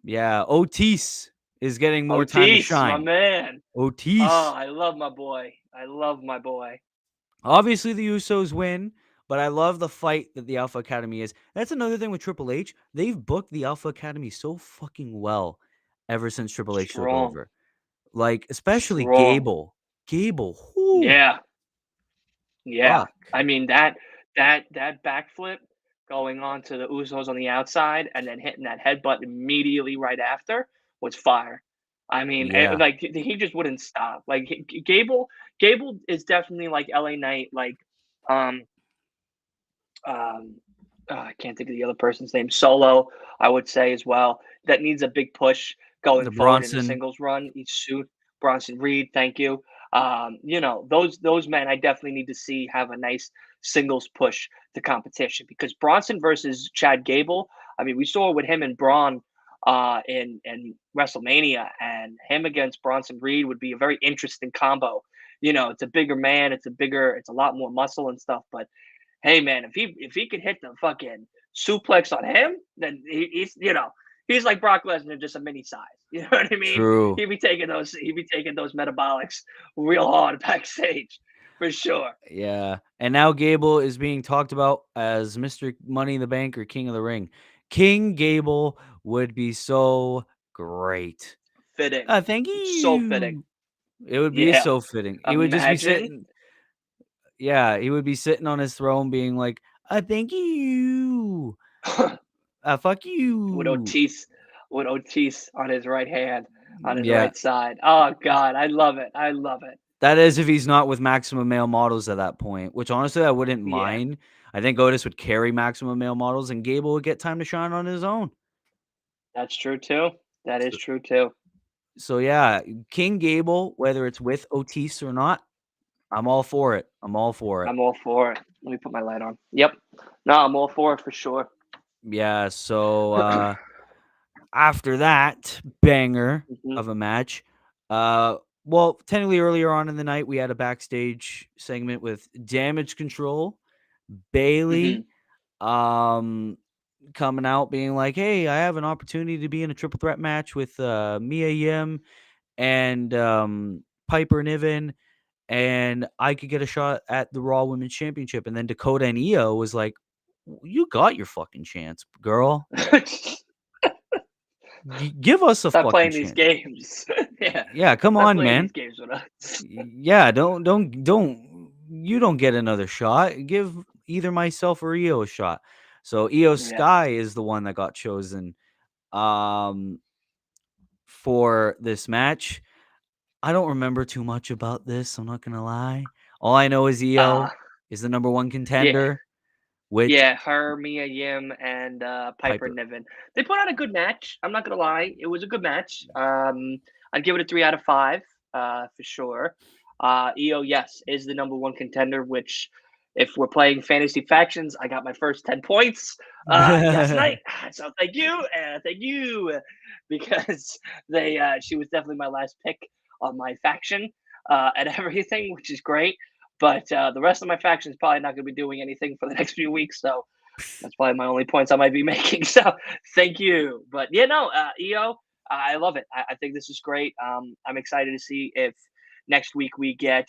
Speaker 1: yeah, Otis is getting more time to
Speaker 2: Otis, my
Speaker 1: shine.
Speaker 2: man. Oh,
Speaker 1: Otis.
Speaker 2: I love my boy. I love my boy.
Speaker 1: Obviously, the Usos win, but I love the fight that the Alpha Academy is. That's another thing with Triple H. They've booked the Alpha Academy so fucking well ever since Triple H took
Speaker 2: Strong,
Speaker 1: over. Like, especially
Speaker 2: strong.
Speaker 1: Gable. Gable, whoo,
Speaker 2: Yeah, yeah.
Speaker 1: fuck.
Speaker 2: I mean that backflip going on to the Usos on the outside and then hitting that headbutt immediately right after was fire. I mean,
Speaker 1: Yeah,
Speaker 2: like he just wouldn't stop. Like Gable is definitely like LA Knight, like um I can't think of the other person's name. Solo, I would say as well. That needs a big push going
Speaker 1: the
Speaker 2: forward in a
Speaker 1: Bronson.
Speaker 2: singles run. Each suit, Bronson Reed, thank you. Those men I definitely need to see have a nice singles push to competition because Bronson versus Chad Gable. I mean, we saw it with him and Braun in WrestleMania, and him against Bronson Reed would be a very interesting combo. It's a bigger man, it's a lot more muscle and stuff, but hey man, if he could hit the fucking suplex on him, then he's like Brock Lesnar, just a mini size. You know what I mean?
Speaker 1: True.
Speaker 2: He'd be taking those metabolics real hard backstage for sure.
Speaker 1: Yeah. And now Gable is being talked about as Mr. Money in the Bank or King of the Ring. King Gable would be so great.
Speaker 2: Fitting,
Speaker 1: Thank
Speaker 2: so fitting.
Speaker 1: you. It would be
Speaker 2: Yeah,
Speaker 1: so fitting. He would just be
Speaker 2: imagine
Speaker 1: sitting, yeah, he would be sitting on his throne being like, thank you. Fuck
Speaker 2: with
Speaker 1: you.
Speaker 2: Otis on his right hand, on his
Speaker 1: Yeah.
Speaker 2: right side. Oh God, I love it. I love it.
Speaker 1: That is if he's not with Maximum Male Models at that point, which honestly I wouldn't
Speaker 2: Yeah,
Speaker 1: mind. I think Otis would carry Maximum Male Models and Gable would get time to shine on his own.
Speaker 2: that's true too. That is
Speaker 1: So,
Speaker 2: true too.
Speaker 1: so yeah, King Gable, whether it's with Otis or not, I'm all for it. I'm all for it.
Speaker 2: I'm all for it. Let me put my light on. Yep. No, I'm all for it for sure.
Speaker 1: Yeah, so after that banger
Speaker 2: Mhm.
Speaker 1: of a match, well, technically earlier on in the night we had a backstage segment with Damage Control, Bailey,
Speaker 2: Mhm.
Speaker 1: um coming out being like, "Hey, I have an opportunity to be in a triple threat match with Mia Yim and Piper Niven, and I could get a shot at the Raw Women's Championship." And then Dakota and Io was like, "You got your fucking chance, girl. Give us a
Speaker 2: Stop
Speaker 1: fucking
Speaker 2: playing these
Speaker 1: chance."
Speaker 2: games. Yeah.
Speaker 1: Yeah, come
Speaker 2: Stop
Speaker 1: on,
Speaker 2: playing
Speaker 1: man.
Speaker 2: these games with us.
Speaker 1: Yeah, don't you don't get another shot. Give either myself or Io a shot. So Io
Speaker 2: Yeah.
Speaker 1: Sky is the one that got chosen um for this match. I don't remember too much about this, I'm not gonna lie. All I know is
Speaker 2: Uh
Speaker 1: Io is the number 1
Speaker 2: yeah.
Speaker 1: contender, which
Speaker 2: Yeah, her, Mia Yim, and Piper
Speaker 1: Piper.
Speaker 2: Niven. They put on a good match. I'm not gonna lie, it was a good match. I'd give it a 3 out of 5, for sure. EO, yes, is the number one contender. Which, if we're playing fantasy factions, I got my first 10 points last night. So thank you, because she was definitely my last pick on my faction and everything, which is great. But the rest of my faction is probably not going to be doing anything for the next few weeks. So That's probably my only points I might be making. So thank you. But yeah, no, EO, I love it. I think this is great. I'm excited to see if next week we get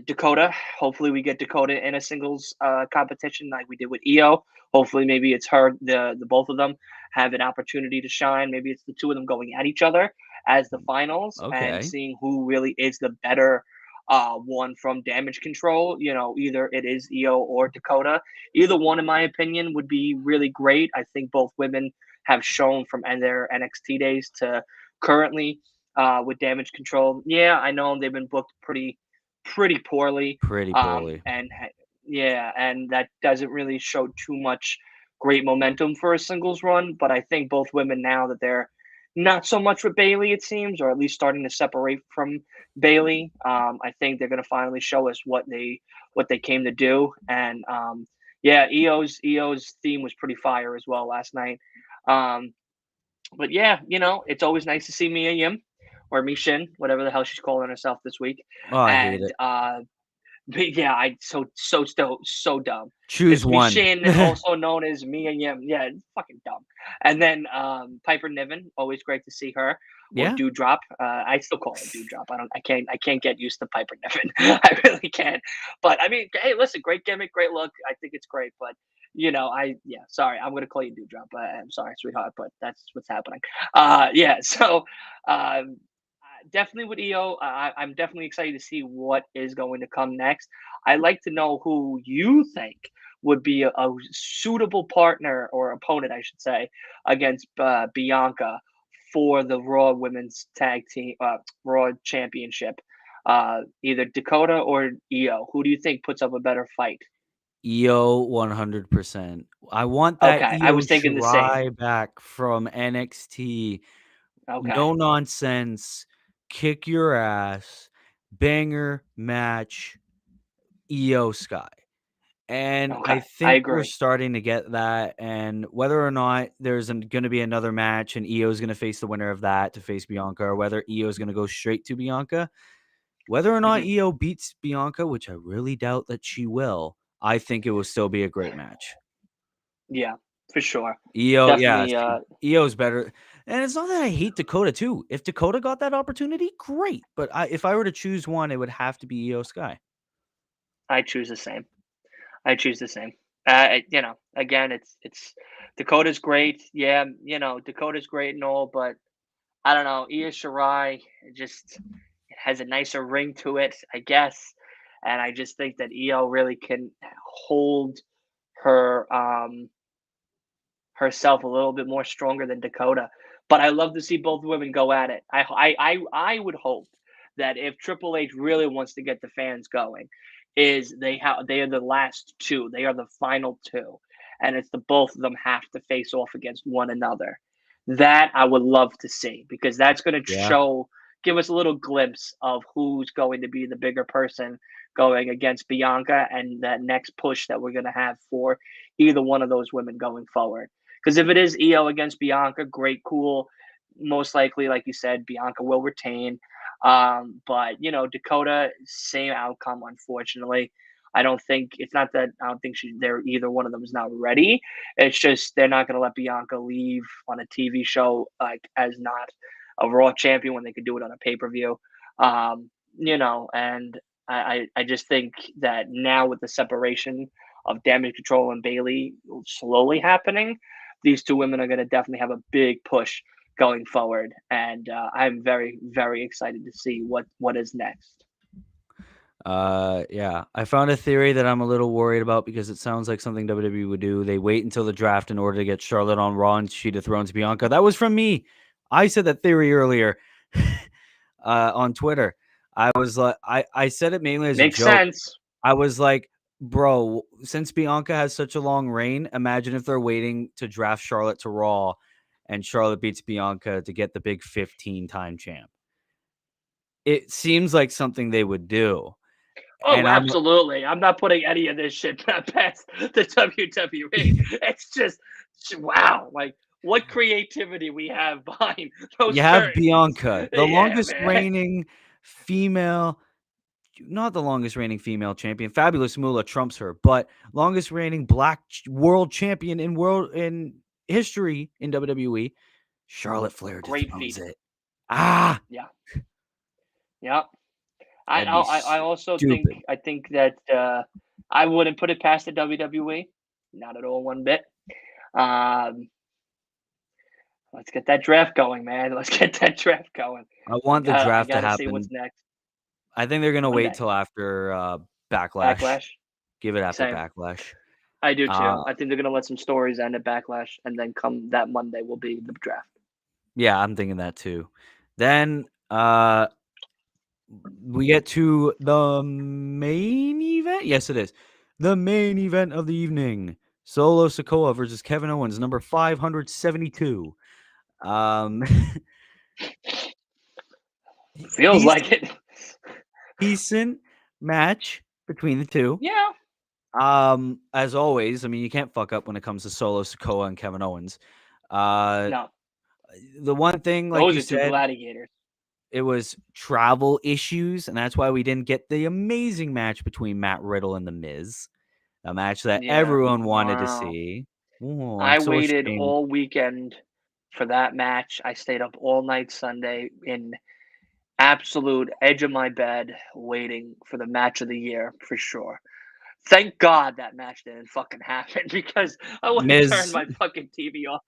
Speaker 2: Dakota. Hopefully, we get Dakota in a singles competition like we did with Io. Hopefully, maybe it's her. The both of them have an opportunity to shine. Maybe it's the two of them going at each other as the finals and
Speaker 1: Okay.
Speaker 2: seeing who really is the better one from Damage Control. You know, either it is Io or Dakota. Either one, in my opinion, would be really great. I think both women have shown from their NXT days to currently with Damage Control. Yeah, I know they've been booked pretty poorly.
Speaker 1: Pretty poorly.
Speaker 2: Yeah, and that doesn't really show too much great momentum for a singles run. But I think both women now that they're not so much with Bailey, it seems, or at least starting to separate from Bailey. I think they're going to finally show us what they came to do. And yeah, EO's theme was pretty fire as well last night. Um, but yeah, you know, it's always nice to see Mia Yim or Mishin, whatever the hell she's calling herself this week.
Speaker 1: Oh, I hate
Speaker 2: And
Speaker 1: it.
Speaker 2: but yeah, I so dumb.
Speaker 1: Choose
Speaker 2: It's
Speaker 1: one.
Speaker 2: Mishin, also known as Mia Yim. Yeah, it's fucking dumb. And then Piper Niven, always great to see her. Or
Speaker 1: Yeah.
Speaker 2: Dewdrop. I still call her Dewdrop. I can't get used to Piper Niven. I really can't. But I mean, hey, listen, great gimmick, great look. I think it's great. But you know, yeah, sorry, I'm gonna call you Dewdrop. I'm sorry, sweetheart, but that's what's happening. Yeah, so um, definitely with EO, I'm definitely excited to see what is going to come next. I'd like to know who you think would be a suitable partner or opponent, I should say, against Bianca for the Raw Women's Tag Team Raw Championship. Either Dakota or EO. Who do you think puts up a better fight?
Speaker 1: EO 100%. I want that
Speaker 2: Okay, I
Speaker 1: EO
Speaker 2: was thinking the same.
Speaker 1: Shirai back from NXT.
Speaker 2: Okay,
Speaker 1: No nonsense, kick your ass, banger match, EO Sky. And I
Speaker 2: okay, I
Speaker 1: think we're
Speaker 2: agree.
Speaker 1: starting to get that. And whether or not there's going to be another match and EO is going to face the winner of that to face Bianca, or whether EO is going to go straight to Bianca, whether or not
Speaker 2: Mhm.
Speaker 1: EO beats Bianca, which I really doubt that she will, I think it will still be a great match.
Speaker 2: Yeah, for sure.
Speaker 1: EO, yeah,
Speaker 2: Definitely.
Speaker 1: see, EO's better. And it's not that I hate Dakota too. If Dakota got that opportunity, great. But if I were to choose one, it would have to be EO Sky.
Speaker 2: I choose the same. I choose the same. You know, again, it's Dakota's great. Yeah, you know, Dakota's great and all, but I don't know. Io Shirai just it has a nicer ring to it, I guess. And I just think that Io really can hold her herself a little bit more stronger than Dakota. But I love to see both women go at it. I would hope that if Triple H really wants to get the fans going, is they are the last two. They are the final two. And it's the both of them have to face off against one another. That I would love to see because that's going to
Speaker 1: Yeah.
Speaker 2: give us a little glimpse of who's going to be the bigger person going against Bianca and that next push that we're going to have for either one of those women going forward. Because if it is Io against Bianca, great, cool. Most likely, like you said, Bianca will retain. But you know, Dakota, same outcome. Unfortunately, I don't think it's not that I don't think they're either one of them is not ready. It's just they're not going to let Bianca leave on a TV show like as not a Raw champion when they could do it on a pay per view. You know, and I just think that now with the separation of Damage Control and Bailey slowly happening, these two women are going to definitely have a big push going forward, and I'm very excited to see what is next.
Speaker 1: Yeah. I found a theory that I'm a little worried about because it sounds like something WWE would do. They wait until the draft in order to get Charlotte on Raw and she dethrones Bianca. That was from me. I said that theory earlier on Twitter. I said it mainly as a
Speaker 2: Makes
Speaker 1: joke.
Speaker 2: sense.
Speaker 1: I was like, bro, since Bianca has such a long reign, imagine if they're waiting to draft Charlotte to Raw and Charlotte beats Bianca to get the big 15-time champ. It seems like something they would do.
Speaker 2: Oh,
Speaker 1: And I'm
Speaker 2: absolutely. I'm not putting any of this shit past the WWE. It's just wow, like what creativity we have behind those
Speaker 1: You have
Speaker 2: curtains.
Speaker 1: Bianca, the
Speaker 2: Yeah,
Speaker 1: longest
Speaker 2: man.
Speaker 1: reigning female not the longest reigning female champion. Fabulous Moolah trumps her, but longest reigning black world champion in history in WWE. Charlotte Flair
Speaker 2: Great
Speaker 1: dethrones
Speaker 2: feat.
Speaker 1: it. Ah,
Speaker 2: Yeah. Yeah. I
Speaker 1: that'd be
Speaker 2: I also
Speaker 1: stupid.
Speaker 2: think that I wouldn't put it past the WWE. Not at all one bit. Um, let's get that draft going, man. Let's get that draft going.
Speaker 1: I want the
Speaker 2: I
Speaker 1: draft to
Speaker 2: gotta see what's
Speaker 1: happen.
Speaker 2: next.
Speaker 1: I think they're gonna wait
Speaker 2: Monday.
Speaker 1: till after Backlash.
Speaker 2: Backlash.
Speaker 1: Give it after
Speaker 2: Same.
Speaker 1: Backlash.
Speaker 2: I do
Speaker 1: Uh,
Speaker 2: too. I think they're gonna let some stories end at Backlash, and then come that Monday will be the draft.
Speaker 1: yeah, I'm thinking that too. Then we get to the main event. Yes, it is the main event of the evening. Solo Sikoa versus Kevin Owens, number 572. Um,
Speaker 2: Feels like
Speaker 1: decent,
Speaker 2: it.
Speaker 1: decent match between the two.
Speaker 2: Yeah.
Speaker 1: As always, I mean, you can't fuck up when it comes to Solo Sikoa and Kevin Owens. Uh,
Speaker 2: No.
Speaker 1: the one thing, like
Speaker 2: Those
Speaker 1: you
Speaker 2: are two
Speaker 1: said,
Speaker 2: gladiators.
Speaker 1: it was travel issues, and that's why we didn't get the amazing match between Matt Riddle and The Miz, a match that
Speaker 2: Yeah.
Speaker 1: everyone wanted to
Speaker 2: Wow.
Speaker 1: see. Oh, I'm
Speaker 2: I
Speaker 1: so
Speaker 2: waited
Speaker 1: ashamed.
Speaker 2: all weekend for that match. I stayed up all night Sunday in absolute edge of my bed waiting for the match of the year for sure. Thank God that match didn't fucking happen because I would have turned
Speaker 1: Miz
Speaker 2: my fucking TV off.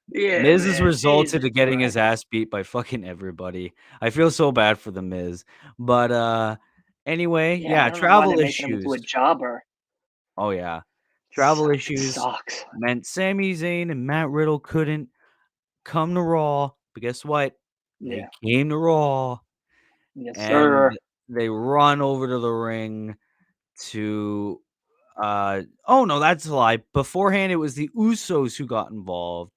Speaker 2: Yeah,
Speaker 1: Miz has
Speaker 2: man.
Speaker 1: resulted
Speaker 2: Jesus
Speaker 1: to getting his
Speaker 2: Christ.
Speaker 1: ass beat by fucking everybody. I feel so bad for The Miz. But anyway,
Speaker 2: Yeah, I
Speaker 1: yeah,
Speaker 2: don't know why they're
Speaker 1: travel
Speaker 2: making him into
Speaker 1: issues.
Speaker 2: a jobber.
Speaker 1: Oh yeah. Travel
Speaker 2: It
Speaker 1: issues
Speaker 2: sucks.
Speaker 1: meant Sami Zayn and Matt Riddle couldn't come to Raw. But guess what? They
Speaker 2: Yeah.
Speaker 1: came to Raw
Speaker 2: Yes,
Speaker 1: and
Speaker 2: sir.
Speaker 1: they run over to the ring to oh no, that's a lie. Beforehand it was the Usos who got involved.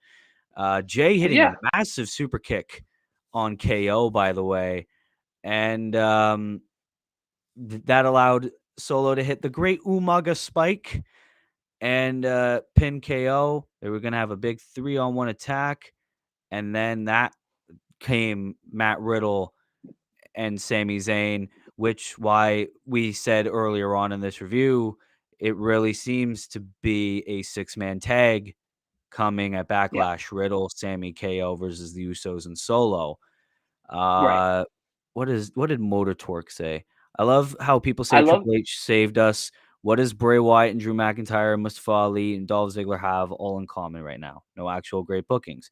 Speaker 1: Jay hitting a
Speaker 2: Yeah.
Speaker 1: massive super kick on KO, by the way, and that allowed Solo to hit the great Umaga spike and pin KO. They were gonna have a big 3-on-1 attack, and then that came Matt Riddle and Sami Zayn, which why we said earlier on in this review, it really seems to be a 6-man tag coming at
Speaker 2: Yeah.
Speaker 1: Backlash. Riddle, Sammy, KO versus the Usos and Solo.
Speaker 2: Right.
Speaker 1: Uh, what did Motor Torque say? I love how people
Speaker 2: I
Speaker 1: say
Speaker 2: love
Speaker 1: Triple H saved us. What does Bray Wyatt and Drew McIntyre, Mustafa Ali, and Dolph Ziggler have all in common right now? No actual great bookings.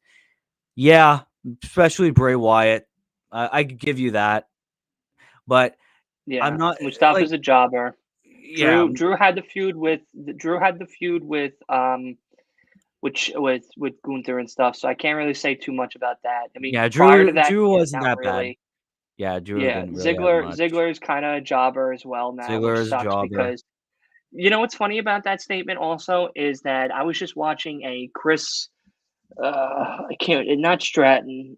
Speaker 1: Yeah, especially Bray Wyatt. I could give you that, but I'm
Speaker 2: yeah.
Speaker 1: not like,
Speaker 2: Mustafa's a jobber.
Speaker 1: yeah,
Speaker 2: Drew had the feud with with Gunther and stuff, so I can't really say too much about that. I mean,
Speaker 1: yeah.
Speaker 2: prior to
Speaker 1: Drew
Speaker 2: that,
Speaker 1: Drew
Speaker 2: yeah,
Speaker 1: wasn't
Speaker 2: not
Speaker 1: that bad.
Speaker 2: really.
Speaker 1: Yeah, Drew
Speaker 2: Yeah,
Speaker 1: didn't really have much.
Speaker 2: Ziggler's kind of a jobber as well now,
Speaker 1: Ziggler
Speaker 2: which
Speaker 1: is a
Speaker 2: sucks
Speaker 1: jobber.
Speaker 2: because you know what's funny about that statement also is that I was just watching a Chris, I can't, not Stratton,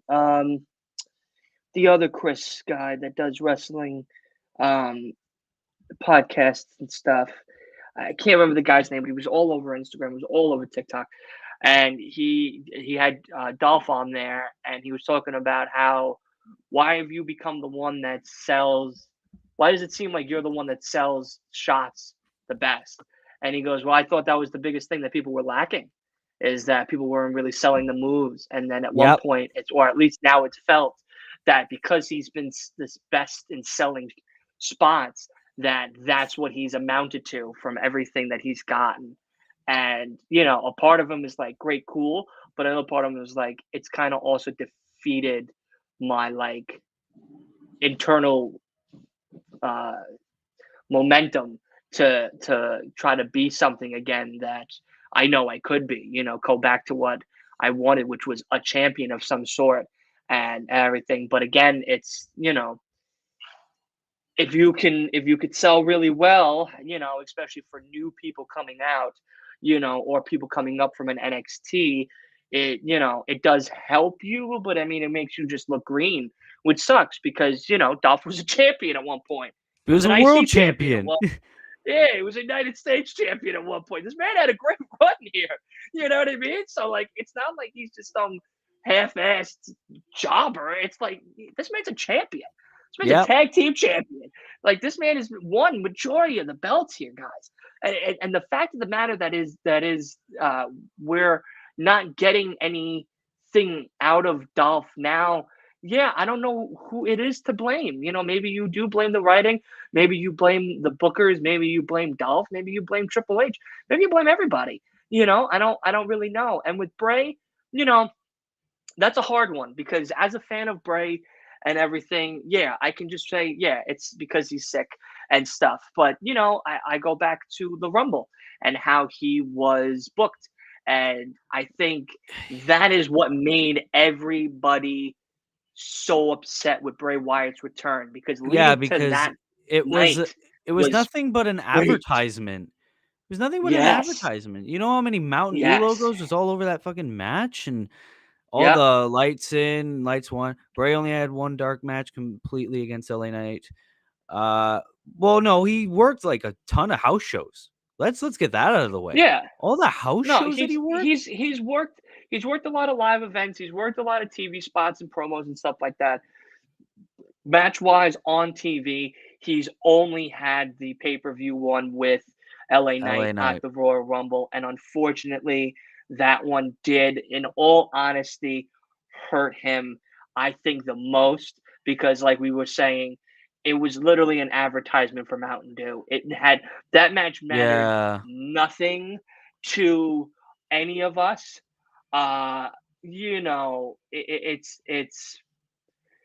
Speaker 2: the other Chris guy that does wrestling, um, podcasts and stuff. I can't remember the guy's name, but he was all over Instagram, was all over TikTok, and he had Dolph on there, and he was talking about how why have you become the one that sells? Why does it seem like you're the one that sells shots the best? And he goes, well, I thought that was the biggest thing that people were lacking, is that people weren't really selling the moves, and then at one
Speaker 1: Yep.
Speaker 2: point, it's or at least now it's felt that because he's been this best in selling spots that's what he's amounted to from everything that he's gotten. And a part of him is like great, cool, but another part of him is like it's kind of also defeated my like internal uh momentum to try to be something again that I know I could be, go back to what I wanted, which was a champion of some sort and everything. But again, it's if you could sell really well, especially for new people coming out, or people coming up from an NXT, it does help you, but I mean, it makes you just look green, which sucks because, Dolph was a champion at one point.
Speaker 1: He
Speaker 2: He was
Speaker 1: was
Speaker 2: an
Speaker 1: a world
Speaker 2: IC champion at
Speaker 1: champion.
Speaker 2: one. Yeah, he was a United States champion at one point. This man had a great run here. You know what I mean? So like, it's not like he's just some half-assed jobber. It's like this man's a champion. This man's a
Speaker 1: Yep.
Speaker 2: tag team champion. Like this man has won majority of the belts here, guys. And the fact of the matter that is we're not getting anything out of Dolph now. Yeah, I don't know who it is to blame. Maybe you do blame the writing, maybe you blame the bookers, maybe you blame Dolph, maybe you blame Triple H, maybe you blame everybody. I don't really know. And with Bray, you know, that's a hard one because as a fan of Bray and everything, yeah, I can just say, yeah, it's because he's sick and stuff. But, I go back to the Rumble and how he was booked. And I think that is what made everybody so upset with Bray Wyatt's return because
Speaker 1: Yeah,
Speaker 2: leading to
Speaker 1: because
Speaker 2: that
Speaker 1: it was
Speaker 2: night
Speaker 1: it was
Speaker 2: was
Speaker 1: nothing but an
Speaker 2: great.
Speaker 1: advertisement. It was nothing but an
Speaker 2: Yes.
Speaker 1: advertisement. You know how many Mountain Dew
Speaker 2: Yes.
Speaker 1: logos was all over that fucking match and all
Speaker 2: Yep.
Speaker 1: the lights in, lights one. Bray only had one dark match completely against LA Knight. Uh, well, no, he worked like a ton of house shows. Let's get that out of the way.
Speaker 2: Yeah.
Speaker 1: All the house
Speaker 2: No,
Speaker 1: shows that he
Speaker 2: he's
Speaker 1: worked.
Speaker 2: he's he's worked a lot of live events. He's worked a lot of TV spots and promos and stuff like that. Match wise on TV, he's only had the pay per view one with LA
Speaker 1: LA
Speaker 2: Knight at
Speaker 1: Knight.
Speaker 2: the Royal Rumble, and unfortunately, that one did, in all honesty, hurt him. I think the most because, like we were saying, it was literally an advertisement for Mountain Dew. It had that match mattered
Speaker 1: Yeah,
Speaker 2: nothing to any of us. Uh,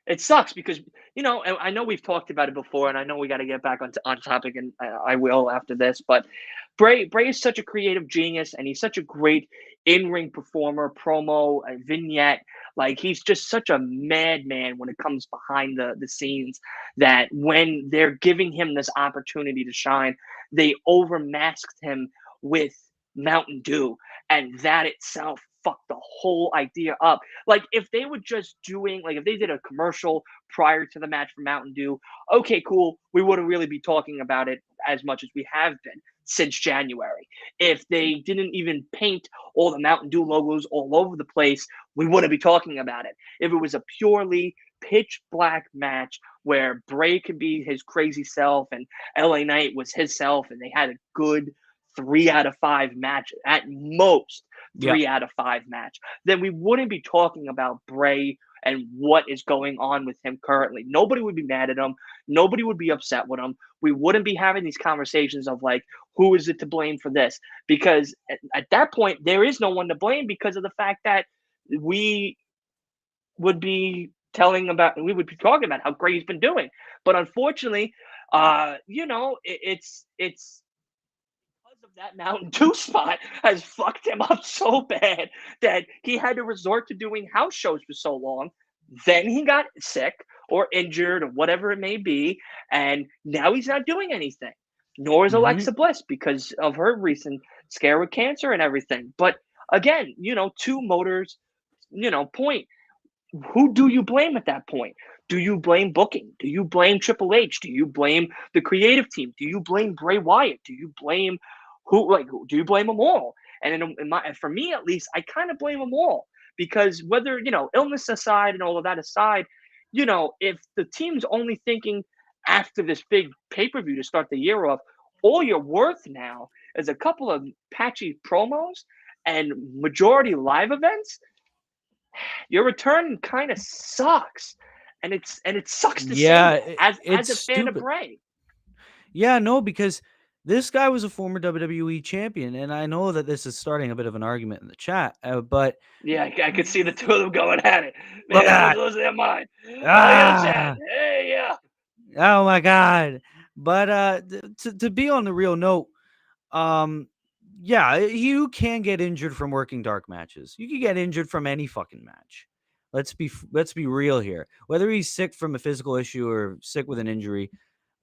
Speaker 2: it sucks because I know we've talked about it before, and I know we got to get back on topic, and I will after this. But Bray is such a creative genius, and he's such a great in ring performer, promo, vignette. Like he's just such a madman when it comes behind the scenes. That when they're giving him this opportunity to shine, they overmasked him with Mountain Dew, and that itself fucked the whole idea up. Like if they were just doing like if they did a commercial prior to the match for Mountain Dew, okay, cool. We wouldn't really be talking about it as much as we have been since January. If they didn't even paint all the Mountain Dew logos all over the place, we wouldn't be talking about it. If it was a purely pitch black match where Bray could be his crazy self and LA Knight was his self and they had a good 3 out of 5 match at most
Speaker 1: yep.
Speaker 2: 3 out of 5 match, then we wouldn't be talking about Bray and what is going on with him currently. Nobody would be mad at him. Nobody would be upset with him. We wouldn't be having these conversations of like, who is it to blame for this? Because at that point, there is no one to blame because of the fact that we would be we would be talking about how great he's been doing. But unfortunately, it's because of that Mountain Dew spot has fucked him up so bad that he had to resort to doing house shows for so long. Then he got sick or injured or whatever it may be, and now he's not doing anything. Nor is
Speaker 1: Hmm.
Speaker 2: Alexa Bliss because of her recent scare with cancer and everything. But again, two motors, point. Who do you blame at that point? Do you blame booking? Do you blame Triple H? Do you blame the creative team? Do you blame Bray Wyatt? Do you blame who? Like, do you blame them all? And for me at least, I kind of blame them all because whether illness aside and all of that aside, if the team's only thinking after this big pay per view to start the year off, all you're worth now is a couple of patchy promos and majority live events. Your return kind of sucks, and it sucks to say
Speaker 1: Yeah,
Speaker 2: that as
Speaker 1: it's
Speaker 2: a fan of
Speaker 1: stupid.
Speaker 2: Bray.
Speaker 1: Yeah, no, because this guy was a former WWE champion, and I know that this is starting a bit of an argument in the chat, but
Speaker 2: Yeah, I could see the two of them going at it.
Speaker 1: look
Speaker 2: Man,
Speaker 1: at
Speaker 2: everyone's losing their mind. Look at the chat.
Speaker 1: ah,
Speaker 2: Hey, yeah.
Speaker 1: oh my god. But to be on the real note, um, yeah, you can get injured from working dark matches. You can get injured from any fucking match. Let's be real here. Whether he's sick from a physical issue or sick with an injury,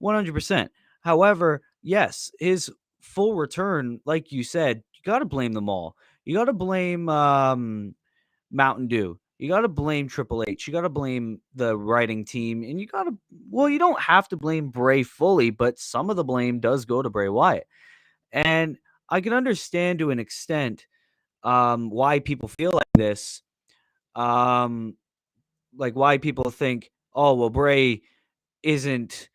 Speaker 1: 100%. However, yes, his full return, like you said, you got to blame them all. You got to blame Mountain Dew. You got to blame Triple H. You got to blame the writing team, and you don't have to blame Bray fully, but some of the blame does go to Bray Wyatt. And I can understand to an extent why people feel like this. Um, like why people think, oh, well, Bray isn't,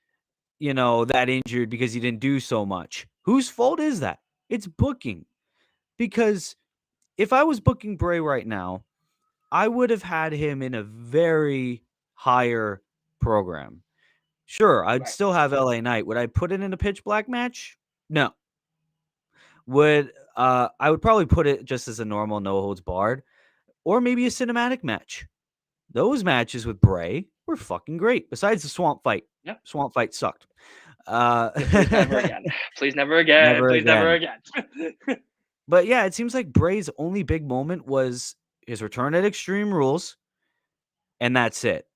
Speaker 1: that injured because he didn't do so much. Whose fault is that? It's booking. Because if I was booking Bray right now, I would have had him in a very higher program. Sure, I'd
Speaker 2: Right.
Speaker 1: still have LA Knight. Would I put it in a pitch black match? No. Would I would probably put it just as a normal no holds barred or maybe a cinematic match. Those matches with Bray were fucking great. Besides the swamp fight.
Speaker 2: Yeah.
Speaker 1: Swamp fight sucked.
Speaker 2: Yeah. Please never again. Please never again.
Speaker 1: Never
Speaker 2: Please never
Speaker 1: again.
Speaker 2: again.
Speaker 1: But yeah, it seems like Bray's only big moment was his return at Extreme Rules, and that's it.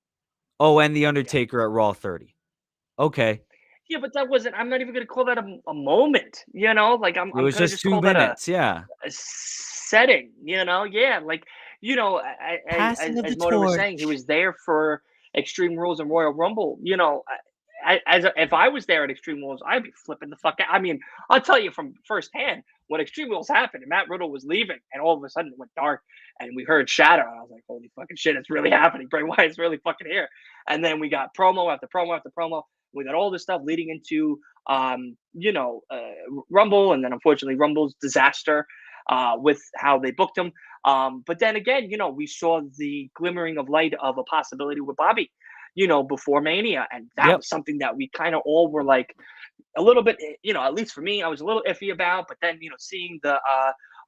Speaker 1: Oh, and the
Speaker 2: Yeah.
Speaker 1: Undertaker at Raw 30. Okay.
Speaker 2: Yeah, but that wasn't. I'm not even gonna call that a moment. Like I'm
Speaker 1: It
Speaker 2: I'm
Speaker 1: was
Speaker 2: gonna
Speaker 1: just
Speaker 2: just
Speaker 1: 2
Speaker 2: call that
Speaker 1: minutes, yeah.
Speaker 2: a setting. Yeah, like
Speaker 1: Passing of the
Speaker 2: as Motor was saying, he
Speaker 1: torch.
Speaker 2: was there for Extreme Rules and Royal Rumble. If I was there at Extreme Rules, I'd be flipping the fuck out. I mean, I'll tell you from firsthand when Extreme Rules happened and Matt Riddle was leaving, and all of a sudden it went dark, and we heard Shadow, and I was like, "Holy fucking shit, it's really happening! Bray Wyatt's really fucking here." And then we got promo after promo after promo. We got all this stuff leading into Rumble, and then unfortunately Rumble's disaster with how they booked him. But then again, we saw the glimmering of light of a possibility with Bobby, before Mania, and that
Speaker 1: Yep.
Speaker 2: was something that we kind of all were like a little bit, at least for me, I was a little iffy about. But then, seeing the